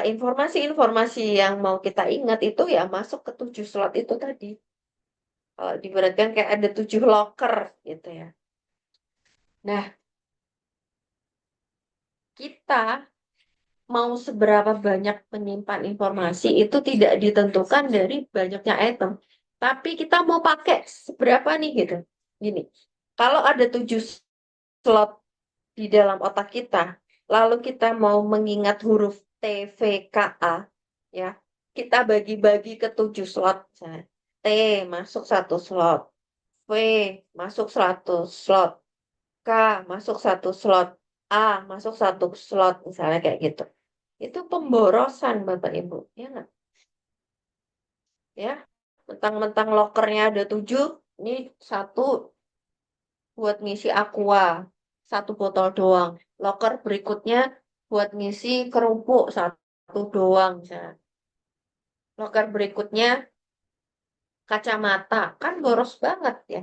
informasi-informasi yang mau kita ingat itu ya masuk ke 7 slot itu tadi. Kalau diibaratkan kayak ada 7 locker gitu ya. Nah, kita mau seberapa banyak menyimpan informasi itu tidak ditentukan dari banyaknya item. Tapi kita mau pakai seberapa nih gitu. Gini, kalau ada 7 slot di dalam otak kita, lalu kita mau mengingat huruf T, V, K, A, ya, kita bagi-bagi ke 7 slot. Misalnya, T masuk 1 slot, V masuk 1 slot, K masuk 1 slot, A masuk 1 slot, misalnya kayak gitu. Itu pemborosan Bapak Ibu, ya nggak? Ya, mentang-mentang lokernya ada 7, ini 1 buat ngisi aqua, 1 botol doang. Loker berikutnya buat ngisi kerupuk, 1 doang. Misalnya. Loker berikutnya kacamata, kan boros banget ya.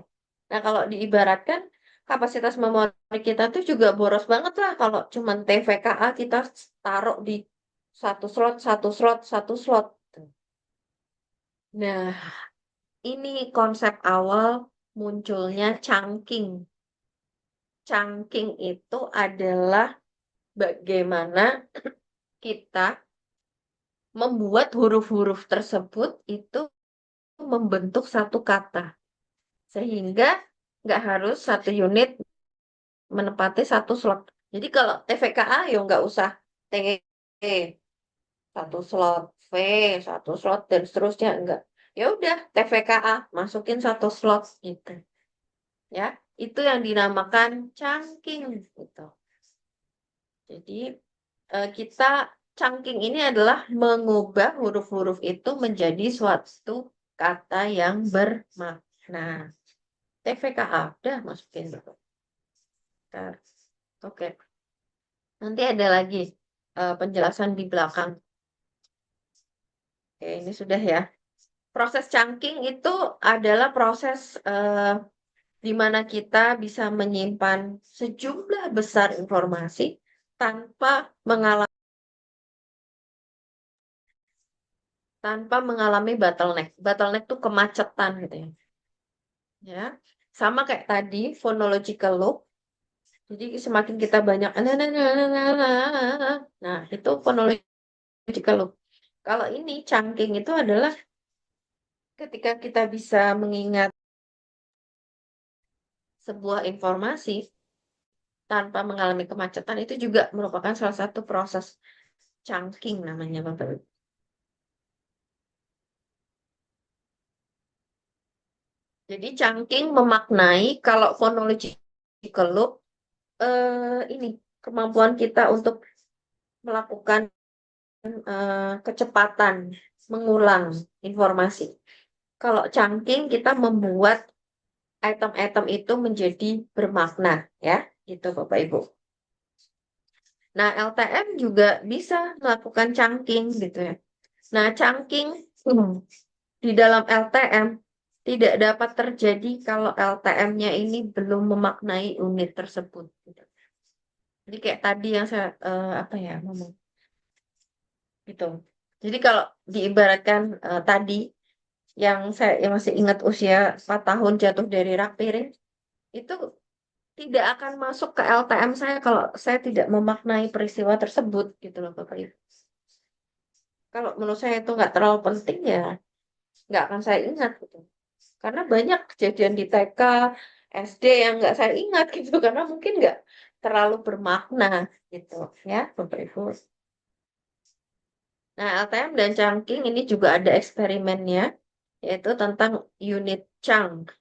Nah, kalau diibaratkan kapasitas memori kita tuh juga boros banget lah kalau cuman TVKA kita taruh di 1 slot, 1 slot, 1 slot. Nah, ini konsep awal munculnya chunking. Chunking itu adalah bagaimana kita membuat huruf-huruf tersebut itu membentuk satu kata. Sehingga nggak harus 1 unit menempati 1 slot. Jadi kalau TVKA ya nggak usah T 1 slot, V 1 slot dan seterusnya enggak. Ya udah TVKA masukin 1 slot gitu. Ya, itu yang dinamakan chunking gitu. Jadi kita chunking ini adalah mengubah huruf-huruf itu menjadi suatu kata yang bermakna. TVKA, udah masukin dulu. Oke. Nanti ada lagi penjelasan di belakang. Oke, ini sudah ya. Proses chunking itu adalah proses di mana kita bisa menyimpan sejumlah besar informasi tanpa mengalami bottleneck. Bottleneck itu kemacetan gitu ya. ya. Sama kayak tadi phonological loop. Jadi semakin kita banyak nah itu phonological loop. Kalau ini chunking itu adalah ketika kita bisa mengingat sebuah informasi tanpa mengalami kemacetan itu juga merupakan salah satu proses chunking namanya Bapak Ibu. Jadi chunking memaknai kalau phonological loop ini kemampuan kita untuk melakukan kecepatan mengulang informasi. Kalau chunking kita membuat item-item itu menjadi bermakna ya, gitu Bapak Ibu. Nah, LTM juga bisa melakukan chunking gitu ya. Nah, chunking di dalam LTM tidak dapat terjadi kalau LTM-nya ini belum memaknai unit tersebut. Gitu. Jadi kayak tadi yang saya ngomong gitu. Jadi kalau diibaratkan tadi yang saya masih ingat usia 4 tahun jatuh dari rak piring itu tidak akan masuk ke LTM saya kalau saya tidak memaknai peristiwa tersebut gitu loh Bapak Ibu. Kalau menurut saya itu nggak terlalu penting ya nggak akan saya ingat gitu. Karena banyak kejadian di TK, SD yang nggak saya ingat gitu karena mungkin nggak terlalu bermakna gitu ya Bapak Ibu. Nah, LTM dan chunking ini juga ada eksperimennya yaitu tentang unit chunk.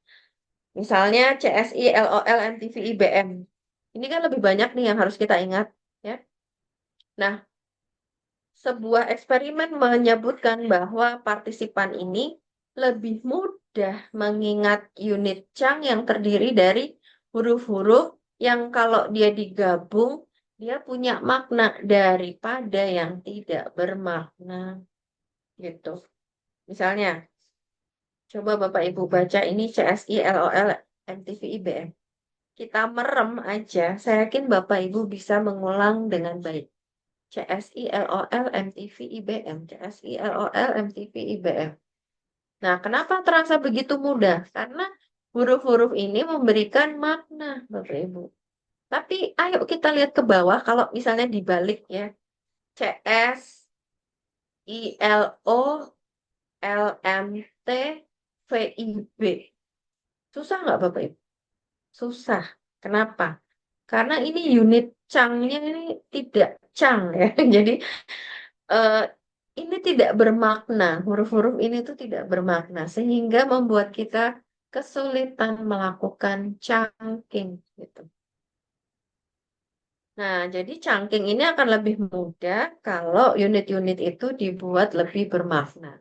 Misalnya CSI, LOL, MTV, IBM. Ini kan lebih banyak nih yang harus kita ingat ya. Nah, sebuah eksperimen menyebutkan bahwa partisipan ini lebih mudah mengingat unit chunk yang terdiri dari huruf-huruf yang kalau dia digabung, dia punya makna daripada yang tidak bermakna. Gitu. Misalnya, coba Bapak Ibu baca ini CSI, LOL, MTV, IBM. Kita merem aja, saya yakin Bapak Ibu bisa mengulang dengan baik. CSI, LOL, MTV, IBM. CSI, LOL, MTV, IBM. Nah, kenapa terasa begitu mudah? Karena huruf-huruf ini memberikan makna, Bapak Ibu. Tapi ayo kita lihat ke bawah, kalau misalnya dibalik ya. CS, ILO, LMT, VIB. Susah nggak Bapak Ibu? Susah. Kenapa? Karena ini unit chunk-nya ini tidak chunk ya. Jadi eh, ini tidak bermakna. Huruf-huruf ini tuh tidak bermakna. Sehingga membuat kita kesulitan melakukan chunking gitu. Nah, jadi chunking ini akan lebih mudah kalau unit-unit itu dibuat lebih bermakna.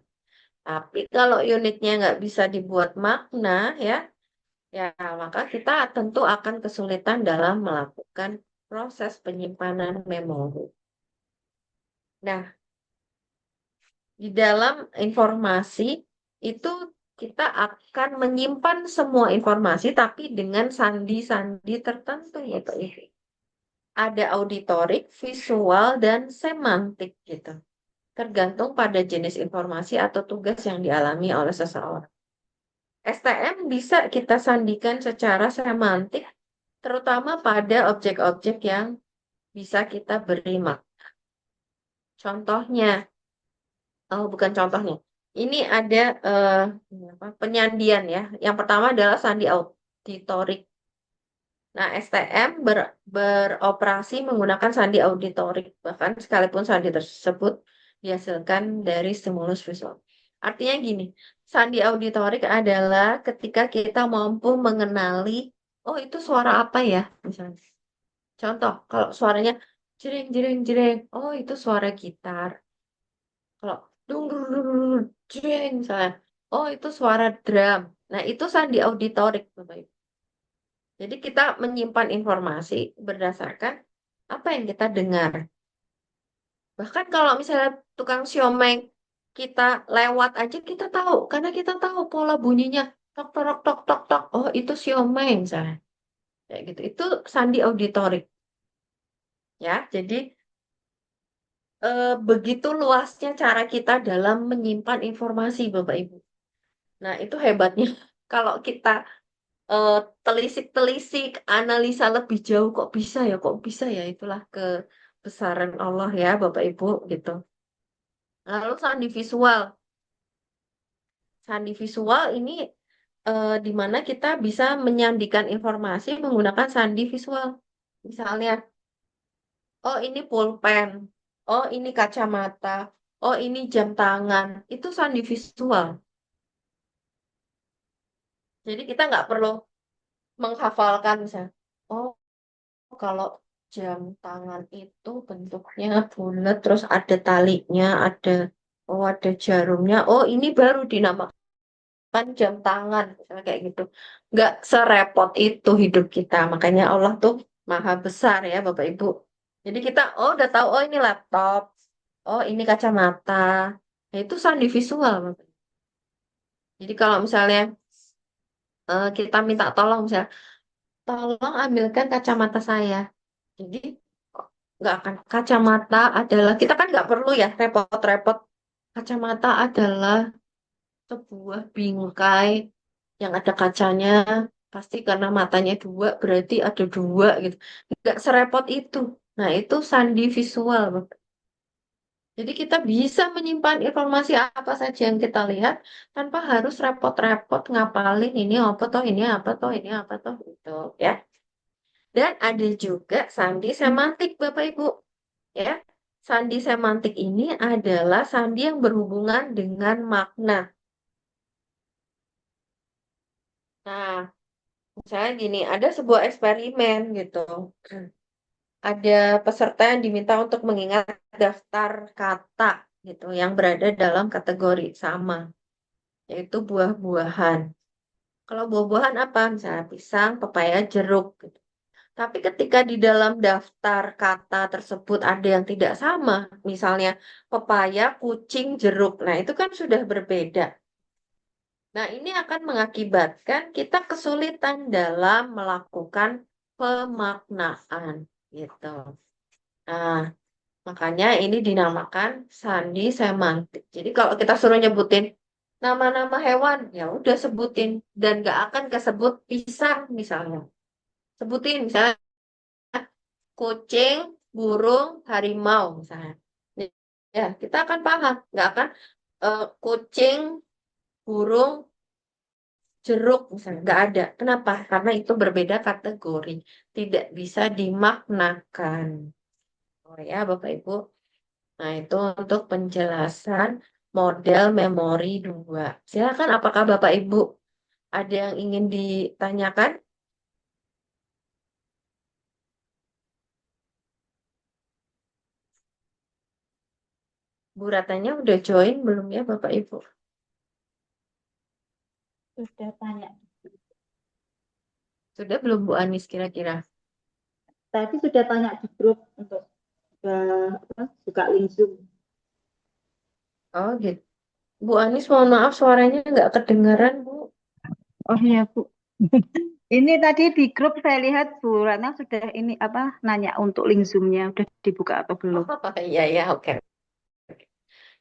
Tapi kalau unitnya nggak bisa dibuat makna ya, ya maka kita tentu akan kesulitan dalam melakukan proses penyimpanan memori. Nah, di dalam informasi itu kita akan menyimpan semua informasi tapi dengan sandi-sandi tertentu ya Pak Ivi. Ada auditorik, visual, dan semantik gitu. Tergantung pada jenis informasi atau tugas yang dialami oleh seseorang. STM bisa kita sandikan secara semantik, terutama pada objek-objek yang bisa kita beri makna. Contohnya, oh bukan contohnya, ini ada penyandian ya. Yang pertama adalah sandi auditorik. Nah, STM beroperasi menggunakan sandi auditorik, bahkan sekalipun sandi tersebut dihasilkan dari stimulus visual. Artinya gini, sandi auditorik adalah ketika kita mampu mengenali, oh itu suara apa ya, misalnya. Contoh, kalau suaranya jreng jreng jreng, oh itu suara gitar. Kalau dung dung dung dung, jreng misalnya, oh itu suara drum. Nah, itu sandi auditorik, Bapak Ibu. Jadi kita menyimpan informasi berdasarkan apa yang kita dengar. Bahkan kalau misalnya tukang siomay kita lewat aja kita tahu karena kita tahu pola bunyinya tok tok tok tok tok. Oh, itu siomay misalnya. Kayak gitu. Itu sandi auditorik ya. Jadi begitu luasnya cara kita dalam menyimpan informasi Bapak Ibu. Nah, itu hebatnya kalau kita eh, telisik-telisik, analisa lebih jauh, kok bisa ya, itulah kebesaran Allah ya, Bapak Ibu gitu. Lalu sandi visual ini di mana kita bisa menyandikan informasi menggunakan sandi visual. Misalnya, oh ini pulpen, oh ini kacamata, oh ini jam tangan, itu sandi visual. Jadi kita nggak perlu menghafalkan misalnya. Oh, kalau jam tangan itu bentuknya bulat, terus ada talinya, ada jarumnya. Oh, ini baru dinamakan jam tangan, misalnya kayak gitu. Nggak serepot itu hidup kita. Makanya Allah tuh maha besar ya, Bapak Ibu. Jadi kita, udah tahu, oh ini laptop, oh ini kacamata. Nah, itu sandi visual, Bapak. Jadi kalau misalnya kita minta tolong, misalnya, tolong ambilkan kacamata saya. Jadi nggak akan kacamata adalah kita kan nggak perlu ya repot-repot. Kacamata adalah sebuah bingkai yang ada kacanya. Pasti karena matanya dua berarti ada dua gitu. Nggak serepot itu. Nah itu sandi visual, Bapak. Jadi kita bisa menyimpan informasi apa saja yang kita lihat tanpa harus repot-repot ngapalin ini apa toh, ini apa toh, ini apa toh gitu ya. Dan ada juga sandi semantik, Bapak Ibu. Ya, sandi semantik ini adalah sandi yang berhubungan dengan makna. Nah, misalnya gini, ada sebuah eksperimen gitu. Ada peserta yang diminta untuk mengingat daftar kata gitu yang berada dalam kategori sama, yaitu buah-buahan. Kalau buah-buahan apa? Misalnya pisang, pepaya, jeruk gitu. Tapi ketika di dalam daftar kata tersebut ada yang tidak sama, misalnya pepaya, kucing, jeruk. Nah, itu kan sudah berbeda. Nah, ini akan mengakibatkan kita kesulitan dalam melakukan pemaknaan gitu. Nah, makanya ini dinamakan sandi semantik. Jadi kalau kita suruh nyebutin nama-nama hewan, ya udah sebutin dan gak akan kesebut pisang misalnya. Sebutin misalnya kucing, burung, harimau misalnya. Ya, kita akan paham. Nggak akan kucing, burung, jeruk misalnya. Nggak ada. Kenapa? Karena itu berbeda kategori. Tidak bisa dimaknakan. Oh ya, Bapak Ibu. Nah, itu untuk penjelasan model memori 2. Silakan, apakah Bapak Ibu ada yang ingin ditanyakan? Bu Ratanya udah join belum ya, Bapak Ibu? Sudah tanya. Sudah belum, Bu Anis kira-kira? Tadi sudah tanya di grup untuk buka link Zoom. Oh gitu. Bu Anis, mohon maaf suaranya nggak kedengaran, Bu. Oh iya, Bu. Ini tadi di grup saya lihat Bu Ratna sudah ini apa nanya untuk link Zoom-nya udah dibuka atau belum? Oh iya ya, oke.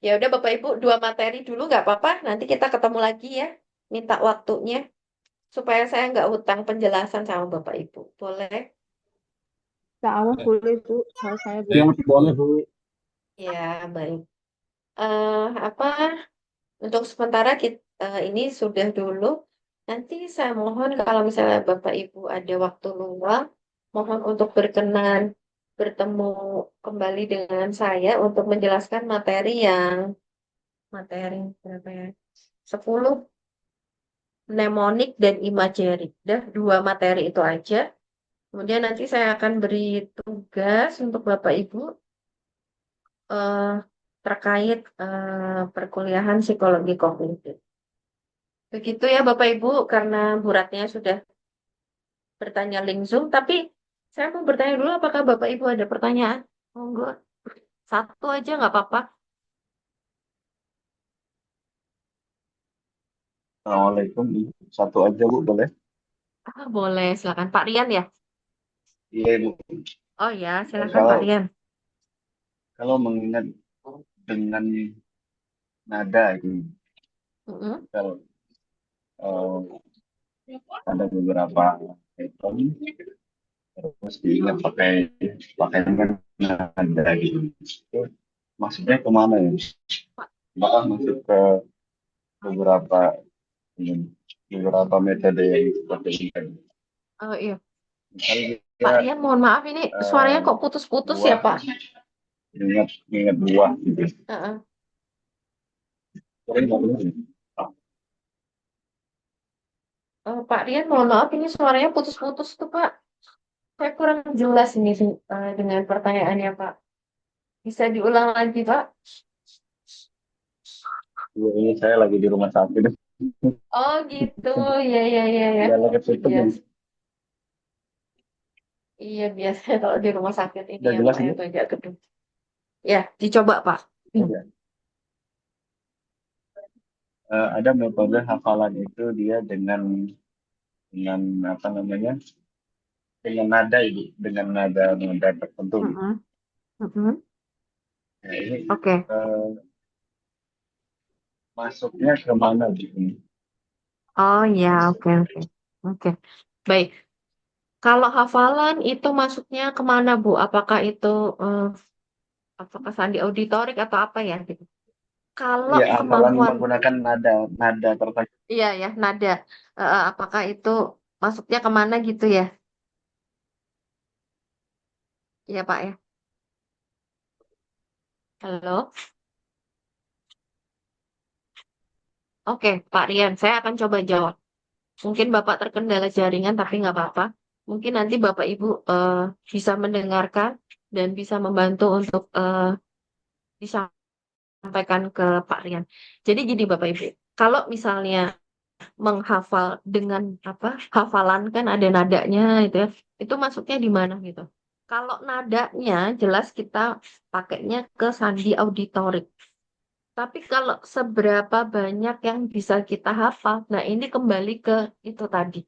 Ya udah Bapak Ibu, 2 materi dulu nggak apa-apa. Nanti kita ketemu lagi ya. Minta waktunya supaya saya nggak hutang penjelasan sama Bapak Ibu. Boleh? Insya Allah boleh Bu. Kalau saya Ya, boleh. boleh Bu. Ya, baik. Apa? Untuk sementara kita ini sudah dulu. Nanti saya mohon kalau misalnya Bapak Ibu ada waktu luang, mohon untuk berkenan bertemu kembali dengan saya untuk menjelaskan materi berapa ya? 10 mnemonik dan imagery. Udah 2 materi itu aja. Kemudian nanti saya akan beri tugas untuk Bapak Ibu eh, terkait perkuliahan psikologi kognitif. Begitu ya Bapak Ibu, karena Bu Ratnya sudah bertanya link Zoom, tapi saya mau bertanya dulu apakah Bapak Ibu ada pertanyaan? Monggo, satu aja nggak apa-apa. Assalamualaikum. Satu aja Bu, boleh? Boleh, silakan Pak Rian ya. Iya Bu. Oh ya, silakan Pak Kalau Rian. kalau mengingat dengan nada ini, Mm-mm. kalau ada beberapa item terus diingat pakai pakai nada gitu. Itu maksudnya kemana ya? Apakah masuk ke beberapa ini, beberapa metode yang seperti ini kan? Oh iya, Misalnya Pak dia Rian, mohon maaf ini suaranya kok putus-putus ya, buah, Pak? ingat ingat buah gitu. Heeh. Sering nggak bener? Pak Rian, mohon maaf ini suaranya putus-putus tuh, Pak. Saya kurang jelas ini dengan pertanyaannya, Pak. Bisa diulang lagi, Pak? Iya, ini saya lagi di rumah sakit. Oh gitu, ya ya ya ya. Jalan ke situ Bias, iya biasanya kalau di rumah sakit ini udah ya jelas Pak ya ini. banyak gedung. Ya, dicoba Pak. Ya. Ada metode hafalan itu dia dengan apa namanya, dengan nada ibu, dengan nada nada tertentu gitu. Mm-mm, mm-mm. Nah, ini Oke. eh, masuknya kemana gitu? Oh ya, oke oke. Oke. Baik. Kalau hafalan itu masuknya kemana, Bu? Apakah itu eh, apakah sandi auditorik atau apa ya gitu? Kalau Iya, hafalan kemampuan, menggunakan nada nada tertentu. iya ya, nada. Apakah itu masuknya kemana gitu ya? Iya Pak ya. Halo. Oke, Pak Rian, saya akan coba jawab. Mungkin Bapak terkendala jaringan, tapi nggak apa-apa. Mungkin nanti Bapak Ibu bisa mendengarkan dan bisa membantu untuk disampaikan ke Pak Rian. Jadi gini Bapak Ibu, kalau misalnya menghafal dengan apa hafalan kan ada nadanya itu ya, itu masuknya di mana gitu. Kalau nadanya jelas kita pakainya ke sandi auditorik. Tapi kalau seberapa banyak yang bisa kita hafal, nah ini kembali ke itu tadi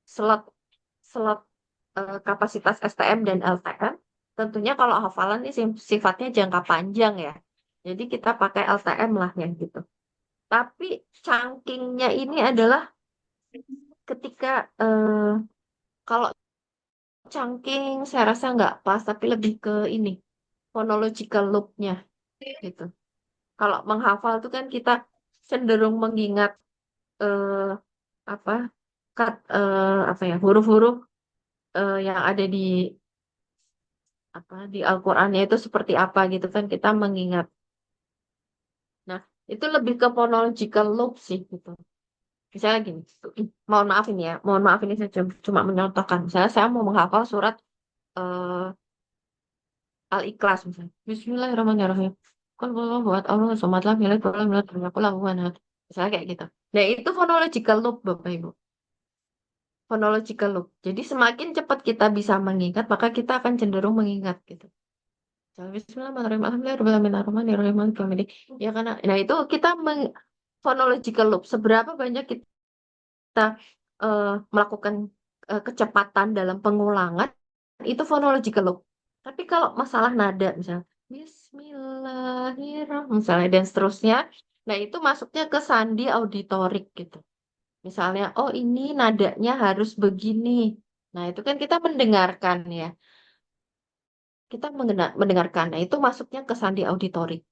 slot slot kapasitas STM dan LTM. Tentunya kalau hafalan ini sifatnya jangka panjang ya. Jadi kita pakai LTM lah ya gitu. Tapi cangkingnya ini adalah ketika kalau cangking saya rasa nggak pas, tapi lebih ke ini phonological loop-nya gitu. Kalau menghafal itu kan kita cenderung mengingat eh, apa apa ya huruf-huruf yang ada di apa di Al-Qur'annya itu seperti apa gitu kan kita mengingat. Nah, itu lebih ke phonological loop sih gitu. Misalnya gini, mohon maaf ini ya, mohon maaf ini saya cuma menyontohkan. Misalnya saya mau menghafal surat eh, Al-Ikhlas misalnya. Bismillahirrahmanirrahim. Kalau buat Allah, somatlah, milik, bola, milik, aku lakukan. Misalnya kayak gitu. Nah, itu phonological loop, Bapak Ibu. Phonological loop. Jadi semakin cepat kita bisa mengingat, maka kita akan cenderung mengingat gitu. Bismillahirrahmanirrahim. Alhamdulillahirrahmanirrahim. Maliki yaumiddin. Ya karena, nah itu kita phonological loop. Seberapa banyak kita melakukan kecepatan dalam pengulangan, itu phonological loop. Tapi kalau masalah nada, misalnya Bismillahirrahmanirrahim, misalnya dan seterusnya, nah itu masuknya ke sandi auditorik gitu. Misalnya, oh ini nadanya harus begini. Nah, itu kan kita mendengarkan ya. Kita mendengarkan. Nah, itu masuknya ke sandi auditorik.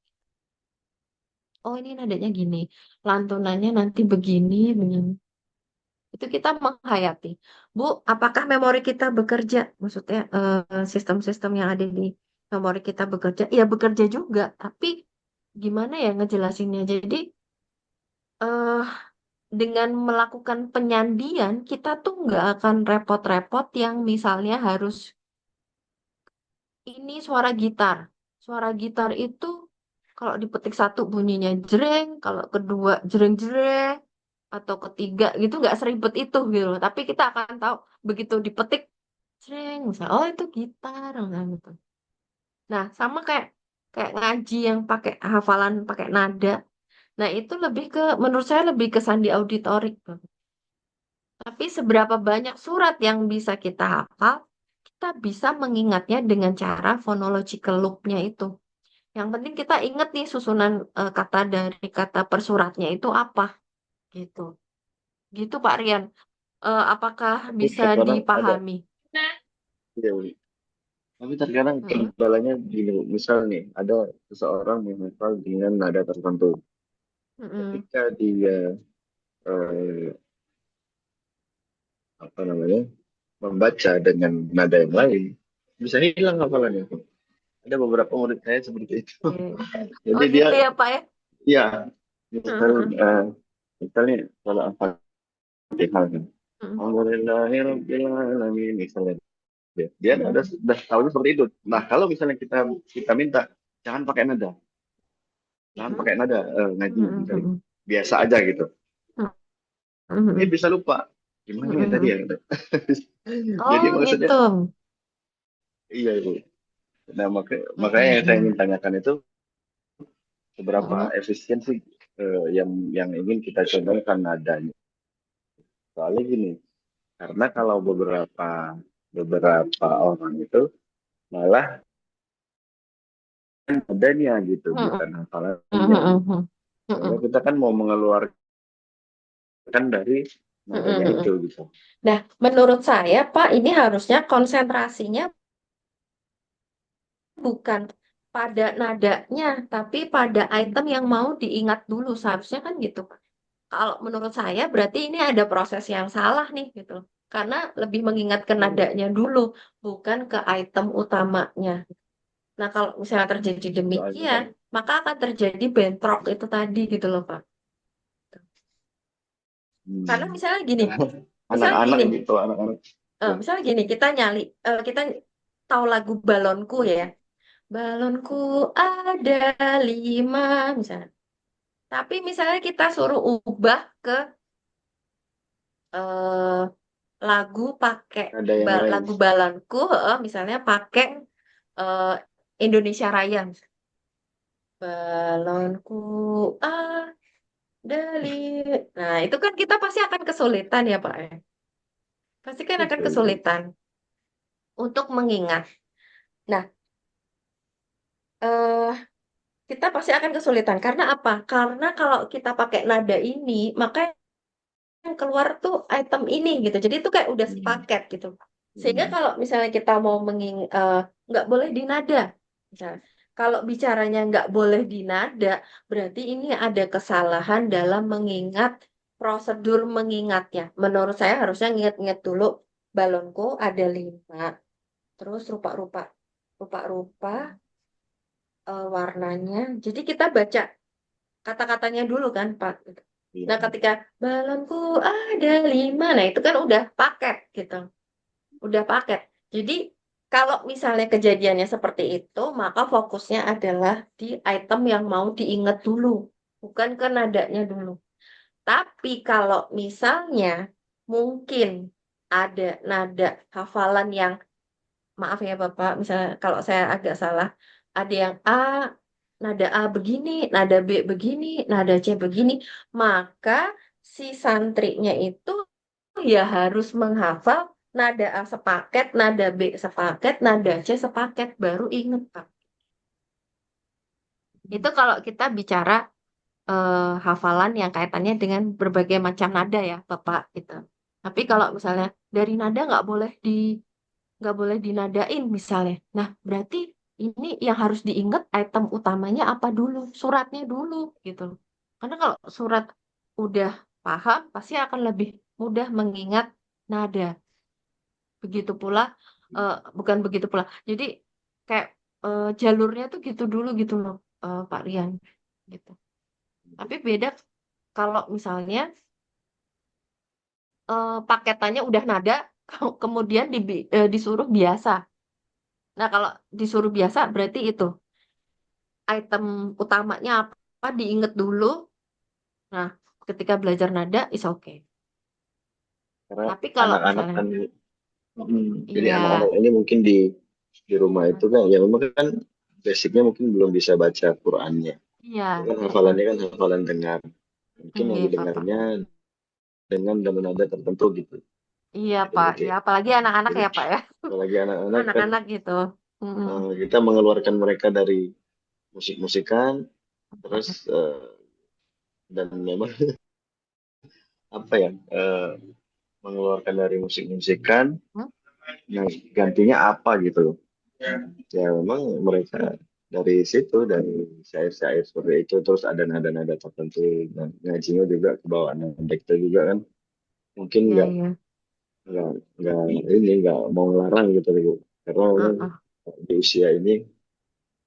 Oh, ini nadanya gini. Lantunannya nanti begini, begini. Itu kita menghayati. Bu, apakah memori kita bekerja? Maksudnya sistem-sistem yang ada di memori kita bekerja? Ya, bekerja juga. Tapi gimana ya ngejelasinnya? Jadi, eh dengan melakukan penyandian, kita tuh nggak akan repot-repot yang misalnya harus ini suara gitar. Suara gitar itu kalau dipetik satu bunyinya jreng, kalau kedua jreng-jreng, atau ketiga gitu nggak seribet itu gitu loh. Tapi kita akan tahu begitu dipetik jreng, misalnya, oh itu gitar, misalnya gitu. Nah, sama kayak kayak ngaji yang pakai hafalan pakai nada. Nah, itu lebih ke menurut saya lebih ke sandi auditorik. Tapi seberapa banyak surat yang bisa kita hafal, kita bisa mengingatnya dengan cara phonological loop-nya itu. Yang penting kita ingat nih susunan kata dari kata per suratnya itu apa gitu. Gitu Pak Rian. apakah Tapi bisa terkadang ada, dipahami? ya, tapi terkadang Mm-mm. kendalanya gini, misal nih, ada seseorang menghafal dengan nada tertentu. Mm-mm. Ketika dia eh, apa namanya membaca dengan nada yang lain, bisa hilang hafalannya. Ada beberapa murid saya seperti itu. Oke. Jadi Oh dia, gitu ya Pak ya? ya, misal, Mm-mm. misalnya kalau Al-Fatihah kan, Mm-mm. Alhamdulillahirobbilalamin misalnya, dia ada Mm-mm. sudah tahu seperti itu. Nah, kalau misalnya kita kita minta jangan pakai nada, jangan pakai nada ngaji misalnya, Mm-mm. biasa aja gitu. Dia Mm-mm. bisa lupa gimana ya tadi ya. Mm-mm. Gitu. Jadi Oh maksudnya gitu. iya itu. Nah, makanya yang saya ingin Mm-mm. tanyakan itu seberapa Mm-mm. efisien sih yang ingin kita contohkan nadanya. Soalnya gini, karena kalau beberapa beberapa orang itu malah nadanya gitu, Mm-mm. bukan hafalannya. Mm-mm. Soalnya Mm-mm. kita kan mau mengeluarkan dari nadanya itu Mm-mm. gitu. Nah, menurut saya, Pak, ini harusnya konsentrasinya bukan pada nadanya, tapi pada item yang mau diingat dulu. Seharusnya kan gitu, Pak. Kalau menurut saya, berarti ini ada proses yang salah nih, gitu. Karena lebih mengingat ke nadanya dulu, bukan ke item utamanya. Nah, kalau misalnya terjadi Soalnya demikian, kan maka akan terjadi bentrok itu tadi, gitu loh, Pak. Karena hmm, misalnya anak-anak gini, gitu, anak-anak ya. misalnya gini, kita tahu lagu balonku ya. Balonku ada 5 misalnya. Tapi misalnya kita suruh ubah ke eh, lagu pakai Ada yang lain. lagu balonku, misalnya pakai eh, Indonesia Raya. Misalnya. Balonku ada Nah, itu kan kita pasti akan kesulitan ya, Pak. Ya. Pasti kan akan Betul, betul. kesulitan untuk mengingat. Nah, eh, kita pasti akan kesulitan. Karena apa? Karena kalau kita pakai nada ini, maka yang keluar tuh item ini gitu. Jadi itu kayak udah Hmm. sepaket gitu. Sehingga Hmm. kalau misalnya kita mau nggak boleh dinada, misalnya. Kalau bicaranya nggak boleh dinada, berarti ini ada kesalahan dalam mengingat prosedur mengingatnya. Menurut saya harusnya ingat-ingat dulu balonku ada 5, terus rupa-rupa warnanya. Jadi kita baca kata-katanya dulu kan, Pak. Iya. Nah, ketika balonku ada 5, nah itu kan udah paket gitu. Udah paket. Jadi, kalau misalnya kejadiannya seperti itu, maka fokusnya adalah di item yang mau diingat dulu, bukan ke nadanya dulu. Tapi kalau misalnya mungkin ada nada hafalan yang, maaf ya Bapak, misalnya kalau saya agak salah, ada yang nada A begini, nada B begini, nada C begini, maka si santrinya itu ya harus menghafal nada A sepaket, nada B sepaket, nada C sepaket, baru inget Pak. Itu kalau kita bicara hafalan yang kaitannya dengan berbagai macam nada ya Bapak gitu. Tapi kalau misalnya dari nada nggak boleh dinadain misalnya. Nah, berarti ini yang harus diingat item utamanya apa dulu, suratnya dulu gitu. Karena kalau surat udah paham, pasti akan lebih mudah mengingat nada. Begitu pula, bukan begitu pula. Jadi kayak jalurnya tuh gitu dulu gitu loh, Pak Rian. Gitu. Tapi beda kalau misalnya paketannya udah nada, kemudian disuruh biasa. Nah, kalau disuruh biasa berarti itu item utamanya apa diinget dulu. Nah, ketika belajar nada is okay. Karena Tapi kalau anak-anak misalnya kan jadi iya, anak-anak ini mungkin di rumah itu kan ya memang kan basicnya mungkin belum bisa baca Qurannya. iya, Itu kan hafalannya kan hafalan dengar. Mungkin yang iya, Bapak. didengarnya dengan nada tertentu gitu. Iya, Pak. Jadi, Ya, apalagi anak-anak jadi ya, Pak ya. apalagi anak-anak kan Anak-anak gitu. Mm-mm. kita mengeluarkan mereka dari musik-musikan terus dan memang apa ya mengeluarkan dari musik-musikan, Hmm? nah gantinya apa gitu. Ya memang mereka dari situ, dari syair-syair seperti itu, terus ada nada-nada tertentu, dan ngajinya juga ke bawah nada kita juga kan, mungkin Iya, nggak iya. nggak nggak ini nggak mau ngelarang gitu Ibu. Karena memang Heeh. di usia ini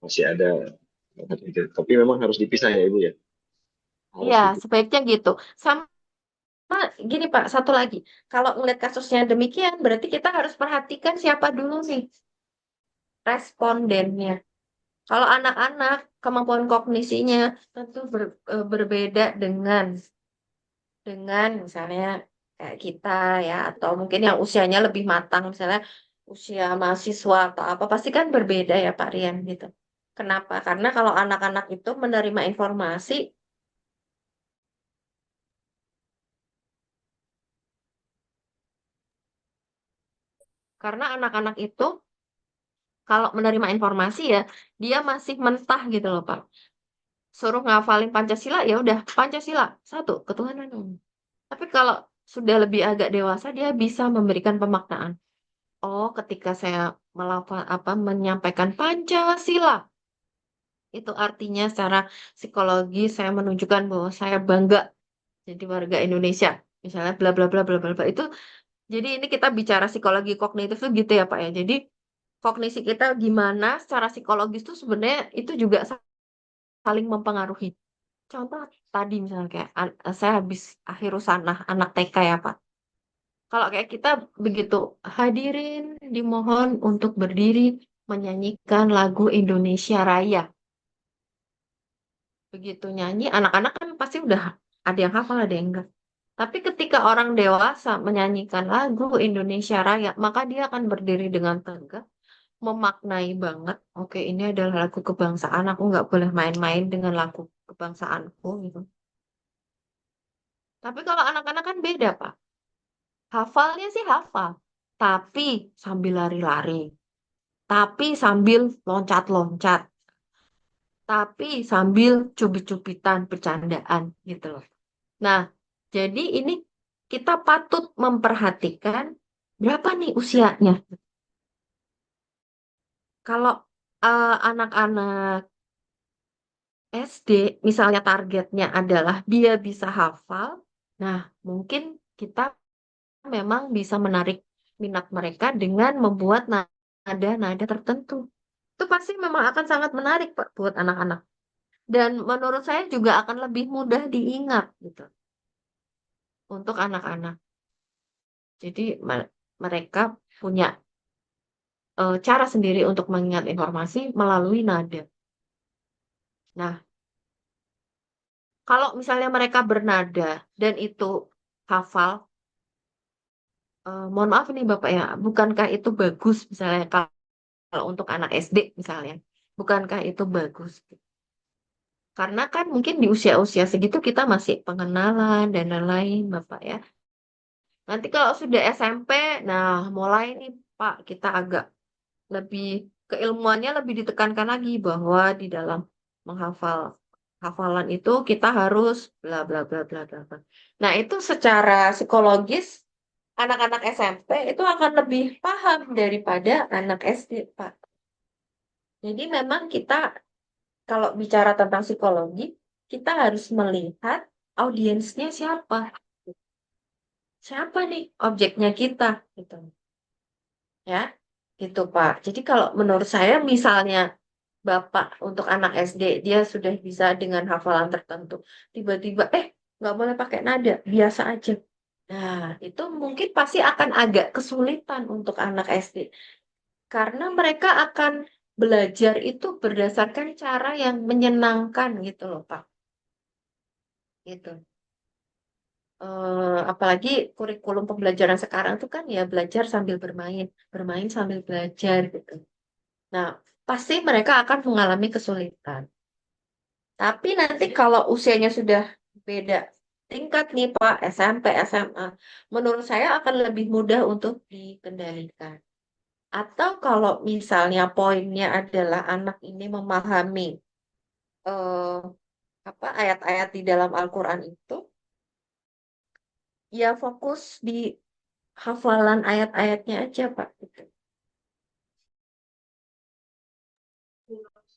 masih ada gitu. Tapi memang harus dipisah ya Ibu ya, harus Iya, dipisah. sebaiknya gitu. Sama gini Pak, satu lagi. Kalau ngeliat kasusnya demikian, berarti kita harus perhatikan siapa dulu nih respondennya. Kalau anak-anak, kemampuan kognisinya tentu berbeda dengan misalnya kayak kita ya, atau mungkin yang usianya lebih matang, misalnya usia mahasiswa atau apa, pasti kan berbeda ya Pak Rian gitu. Kenapa? Karena kalau anak-anak itu menerima informasi, karena anak-anak itu kalau menerima informasi ya, dia masih mentah gitu loh Pak. Suruh ngafalin Pancasila, ya udah Pancasila, satu, ketuhanan umum. Tapi kalau sudah lebih agak dewasa, dia bisa memberikan pemaknaan. Oh, ketika saya menyampaikan Pancasila, itu artinya secara psikologi saya menunjukkan bahwa saya bangga jadi warga Indonesia. Misalnya bla bla bla bla bla bla. Itu jadi ini kita bicara psikologi kognitif tuh gitu ya Pak ya. Jadi kognisi kita gimana secara psikologis tuh sebenarnya itu juga saling mempengaruhi. Contoh tadi misalnya kayak saya habis akhir usanah anak TK ya Pak. Kalau kayak kita begitu, hadirin dimohon untuk berdiri menyanyikan lagu Indonesia Raya. Begitu nyanyi, anak-anak kan pasti udah ada yang hafal, ada yang enggak. Tapi ketika orang dewasa menyanyikan lagu Indonesia Raya, maka dia akan berdiri dengan tegak, memaknai banget. Oke, ini adalah lagu kebangsaan, aku nggak boleh main-main dengan lagu kebangsaanku gitu. Tapi kalau anak-anak kan beda, Pak. Hafalnya sih hafal, tapi sambil lari-lari. Tapi sambil loncat-loncat, tapi sambil cubit-cubitan bercandaan gitu loh. Nah, jadi ini kita patut memperhatikan berapa nih usianya. Kalau anak-anak SD, misalnya targetnya adalah dia bisa hafal, nah mungkin kita memang bisa menarik minat mereka dengan membuat nada-nada tertentu. Itu pasti memang akan sangat menarik Pak buat anak-anak. Dan menurut saya juga akan lebih mudah diingat gitu untuk anak-anak. Jadi mereka punya cara sendiri untuk mengingat informasi melalui nada. Nah, kalau misalnya mereka bernada dan itu hafal, mohon maaf nih Bapak ya, bukankah itu bagus misalnya kalau untuk anak SD misalnya, bukankah itu bagus? Karena kan mungkin di usia-usia segitu kita masih pengenalan dan lain-lain, Bapak ya. Nanti kalau sudah SMP, nah mulai nih Pak, kita agak lebih keilmuannya lebih ditekankan lagi bahwa di dalam menghafal hafalan itu kita harus bla bla bla bla bla. Bla. Nah, itu secara psikologis anak-anak SMP itu akan lebih paham daripada anak SD, Pak. Jadi memang kita kalau bicara tentang psikologi, kita harus melihat audiensnya siapa. Siapa nih objeknya kita gitu. Ya, gitu Pak. Jadi kalau menurut saya misalnya Bapak untuk anak SD dia sudah bisa dengan hafalan tertentu, tiba-tiba nggak boleh pakai nada, biasa aja. Nah, itu mungkin pasti akan agak kesulitan untuk anak SD karena mereka akan belajar itu berdasarkan cara yang menyenangkan gitu loh Pak. Gitu. Apalagi kurikulum pembelajaran sekarang tuh kan ya belajar sambil bermain, bermain sambil belajar gitu. Nah, pasti mereka akan mengalami kesulitan. Tapi nanti kalau usianya sudah beda tingkat nih Pak, SMP, SMA, menurut saya akan lebih mudah untuk dikendalikan. Atau kalau misalnya poinnya adalah anak ini memahami eh, apa ayat-ayat di dalam Al-Quran itu, ya fokus di hafalan ayat-ayatnya aja, Pak. Gitu.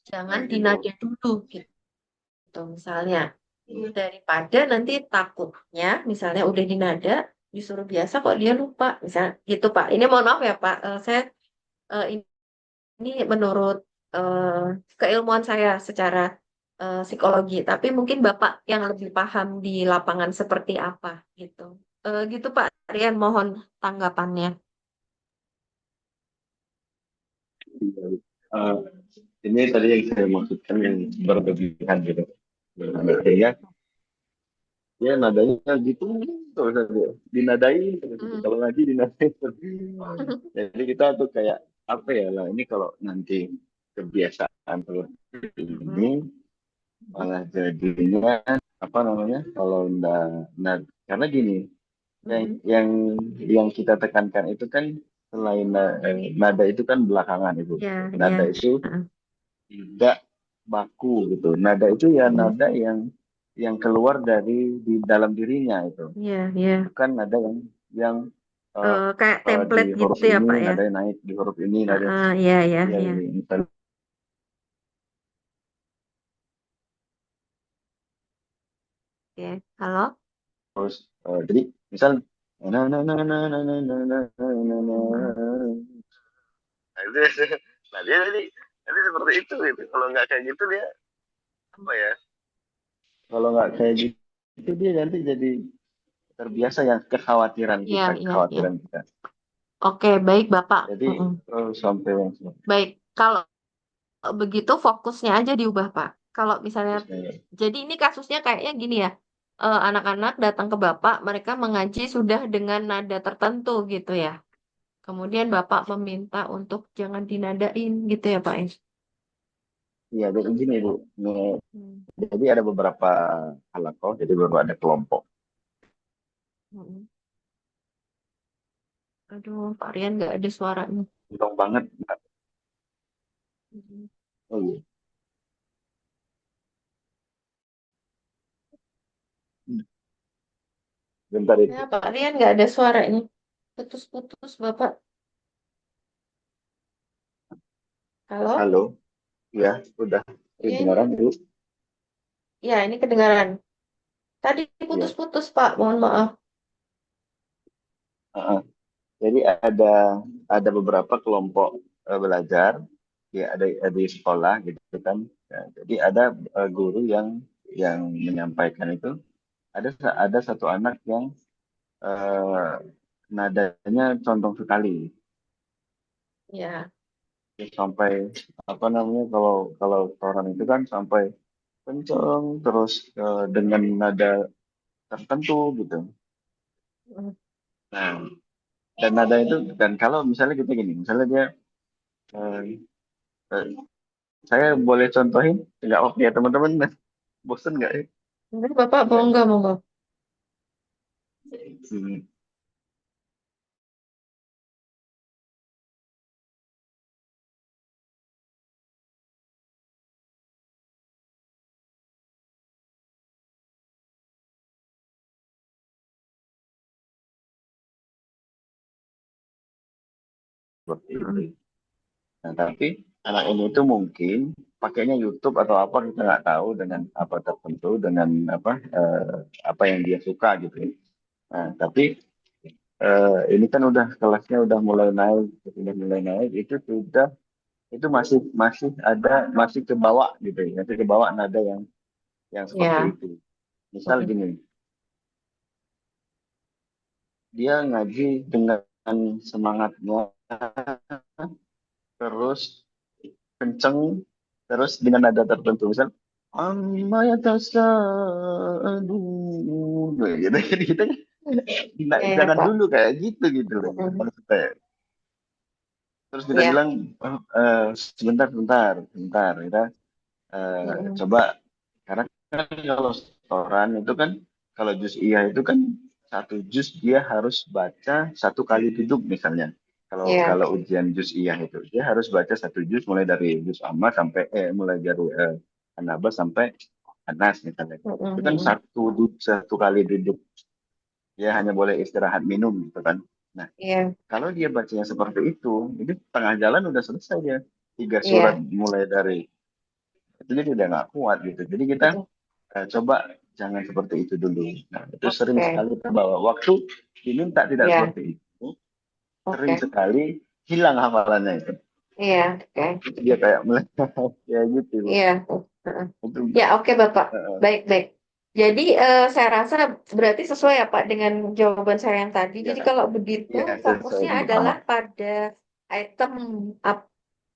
Jangan Nah, gitu. dinada dulu gitu misalnya. Daripada nanti takutnya misalnya udah dinada disuruh biasa kok dia lupa. Misal gitu, Pak. Ini mohon maaf ya, Pak. Saya ini menurut eh, keilmuan saya secara psikologi, tapi mungkin Bapak yang lebih paham di lapangan seperti apa gitu. Gitu Pak Rian, mohon tanggapannya. Eh, ini tadi yang saya maksudkan yang berlebihan gitu. Sehingga ya nadanya gitu terus aja. Dinadain terus. Hmm. Kalau ngaji dinadain terus. Jadi kita tuh kayak apa ya lah ini kalau nanti kebiasaan seperti ini Hmm. malah jadinya apa namanya kalau enggak karena gini yang Hmm. yang yang kita tekankan itu kan selain nada itu kan belakangan itu Ya, nada ya. itu Ah, tidak baku gitu nada itu ya hmm. nada yang keluar dari di dalam dirinya itu Ya, ya. bukan nada yang eh, Kayak di template huruf gitu ya ini Pak ya. nadanya naik di huruf ini nada Ya, ya, ya ya. misalnya Oke. Halo? terus jadi misal na na na na na na na na na na Hmm. nah, itu nah dia jadi seperti itu gitu kalau nggak kayak gitu dia apa ya kalau nggak kayak gitu dia nanti jadi terbiasa yang Ya, ya, ya. kekhawatiran kita Oke, baik Bapak. jadi Mm-mm. sampai yang Baik. Kalau begitu fokusnya aja diubah, Pak. Kalau misalnya, seterusnya jadi ini kasusnya kayaknya gini ya, anak-anak datang ke Bapak, mereka mengaji sudah dengan nada tertentu gitu ya. Kemudian Bapak meminta untuk jangan dinadain gitu ya, Pak. iya jadi gini Bu. Hmm. Jadi ada beberapa halakoh jadi baru ada kelompok Mm-mm. Aduh, Pak Rian nggak ada suaranya. gendong banget Mm. oh iya bentar Ya, itu Pak Rian nggak ada suaranya. Putus-putus, Bapak. Halo? halo ya udah Iya, ini, kedengaran Bu ya ini kedengaran. Tadi iya putus-putus, Pak. Mohon maaf. Heeh. Jadi ada beberapa kelompok belajar ya ada di sekolah gitu kan. Ya, jadi ada guru yang menyampaikan itu ada satu anak yang eh, nadanya condong sekali. Ya. Dia sampai apa namanya kalau orang itu kan sampai kenceng terus dengan nada tertentu gitu. Mm. Nah, dan nada itu dan kalau misalnya kita gini, misalnya dia eh, eh, saya boleh contohin nggak oke ya teman-teman bosen nggak ya? Mungkin Bapak mau Nggak. nggak, monggo. Hmm. Seperti itu. Mm. Nah, tapi anak ini itu mungkin pakainya YouTube atau apa kita nggak tahu dengan apa tertentu dengan apa yang dia suka gitu. Nah, tapi ini kan udah kelasnya udah mulai naik itu masih masih ada masih ke bawah gitu ya, masih ke bawah nada yang seperti Ya. itu. Misal Mm. gini, dia ngaji dengan semangatnya terus kenceng terus dengan nada tertentu misal amma yatasaalun gitu jadi kita nggak, Ya, ya, jangan Pak. dulu kayak gitu loh Mm. maksudnya terus kita Ya. bilang sebentar kita Mm. coba karena kan kalau setoran itu kan kalau juz iya itu kan satu juz dia harus baca satu kali duduk misalnya kalau Ya. kalau ujian juz iya itu dia harus baca satu juz mulai dari juz amma sampai mulai dari An-Naba sampai Anas misalnya Mm. itu kan Mm. satu kali duduk dia hanya boleh istirahat minum gitu kan Nah, Iya, kalau dia bacanya seperti itu tengah jalan udah selesai dia. 3 surat iya, mulai dari itu jadi udah nggak kuat gitu. Jadi kita mm, coba jangan seperti itu dulu. Nah, itu sering oke, sekali terbawa. Waktu diminta tidak iya, seperti itu, sering oke, sekali hilang hafalannya itu. iya, oke, Dia kayak melekat kayak gitu, Bu. iya, heeh. Itu Ya, oke Bapak, eh, baik, baik. Jadi saya rasa berarti sesuai ya Pak dengan jawaban saya yang tadi. ya, Jadi kalau begitu ya sesuai fokusnya dengan adalah aman. pada item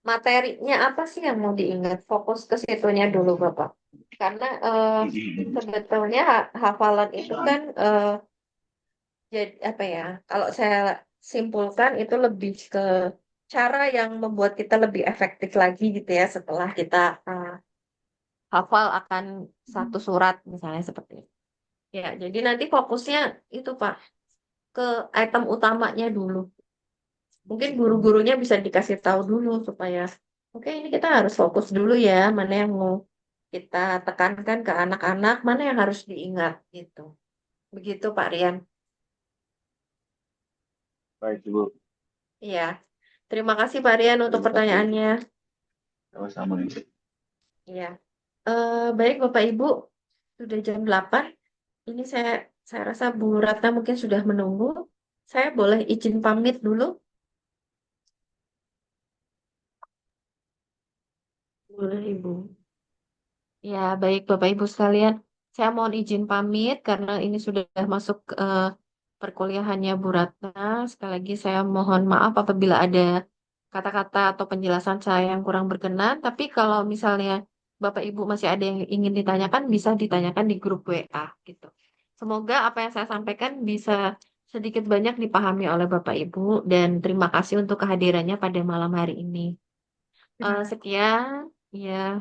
materinya apa sih yang mau diingat? Fokus ke situnya dulu Bapak. Karena sebetulnya hafalan itu kan jadi apa ya? Kalau saya simpulkan itu lebih ke cara yang membuat kita lebih efektif lagi gitu ya setelah kita hafal akan satu surat misalnya seperti itu. Ya, jadi nanti fokusnya itu Pak ke item utamanya dulu. Mungkin guru-gurunya bisa dikasih tahu dulu supaya oke ini kita harus fokus dulu ya, mana yang mau kita tekankan ke anak-anak, mana yang harus diingat gitu. Begitu Pak Rian. Baik, Ibu. Iya. Terima kasih Pak Rian untuk Terima kasih. pertanyaannya. Sama-sama. Iya. Baik Bapak Ibu, sudah jam 8. Ini saya rasa Bu Ratna mungkin sudah menunggu. Saya boleh izin pamit dulu? Boleh Ibu. Ya, baik Bapak Ibu sekalian. Saya mohon izin pamit karena ini sudah masuk perkuliahannya Bu Ratna. Sekali lagi saya mohon maaf apabila ada kata-kata atau penjelasan saya yang kurang berkenan. Tapi kalau misalnya Bapak Ibu masih ada yang ingin ditanyakan, bisa ditanyakan di grup WA gitu. Semoga apa yang saya sampaikan bisa sedikit banyak dipahami oleh Bapak Ibu dan terima kasih untuk kehadirannya pada malam hari ini. Terima kasih. Sekian, ya.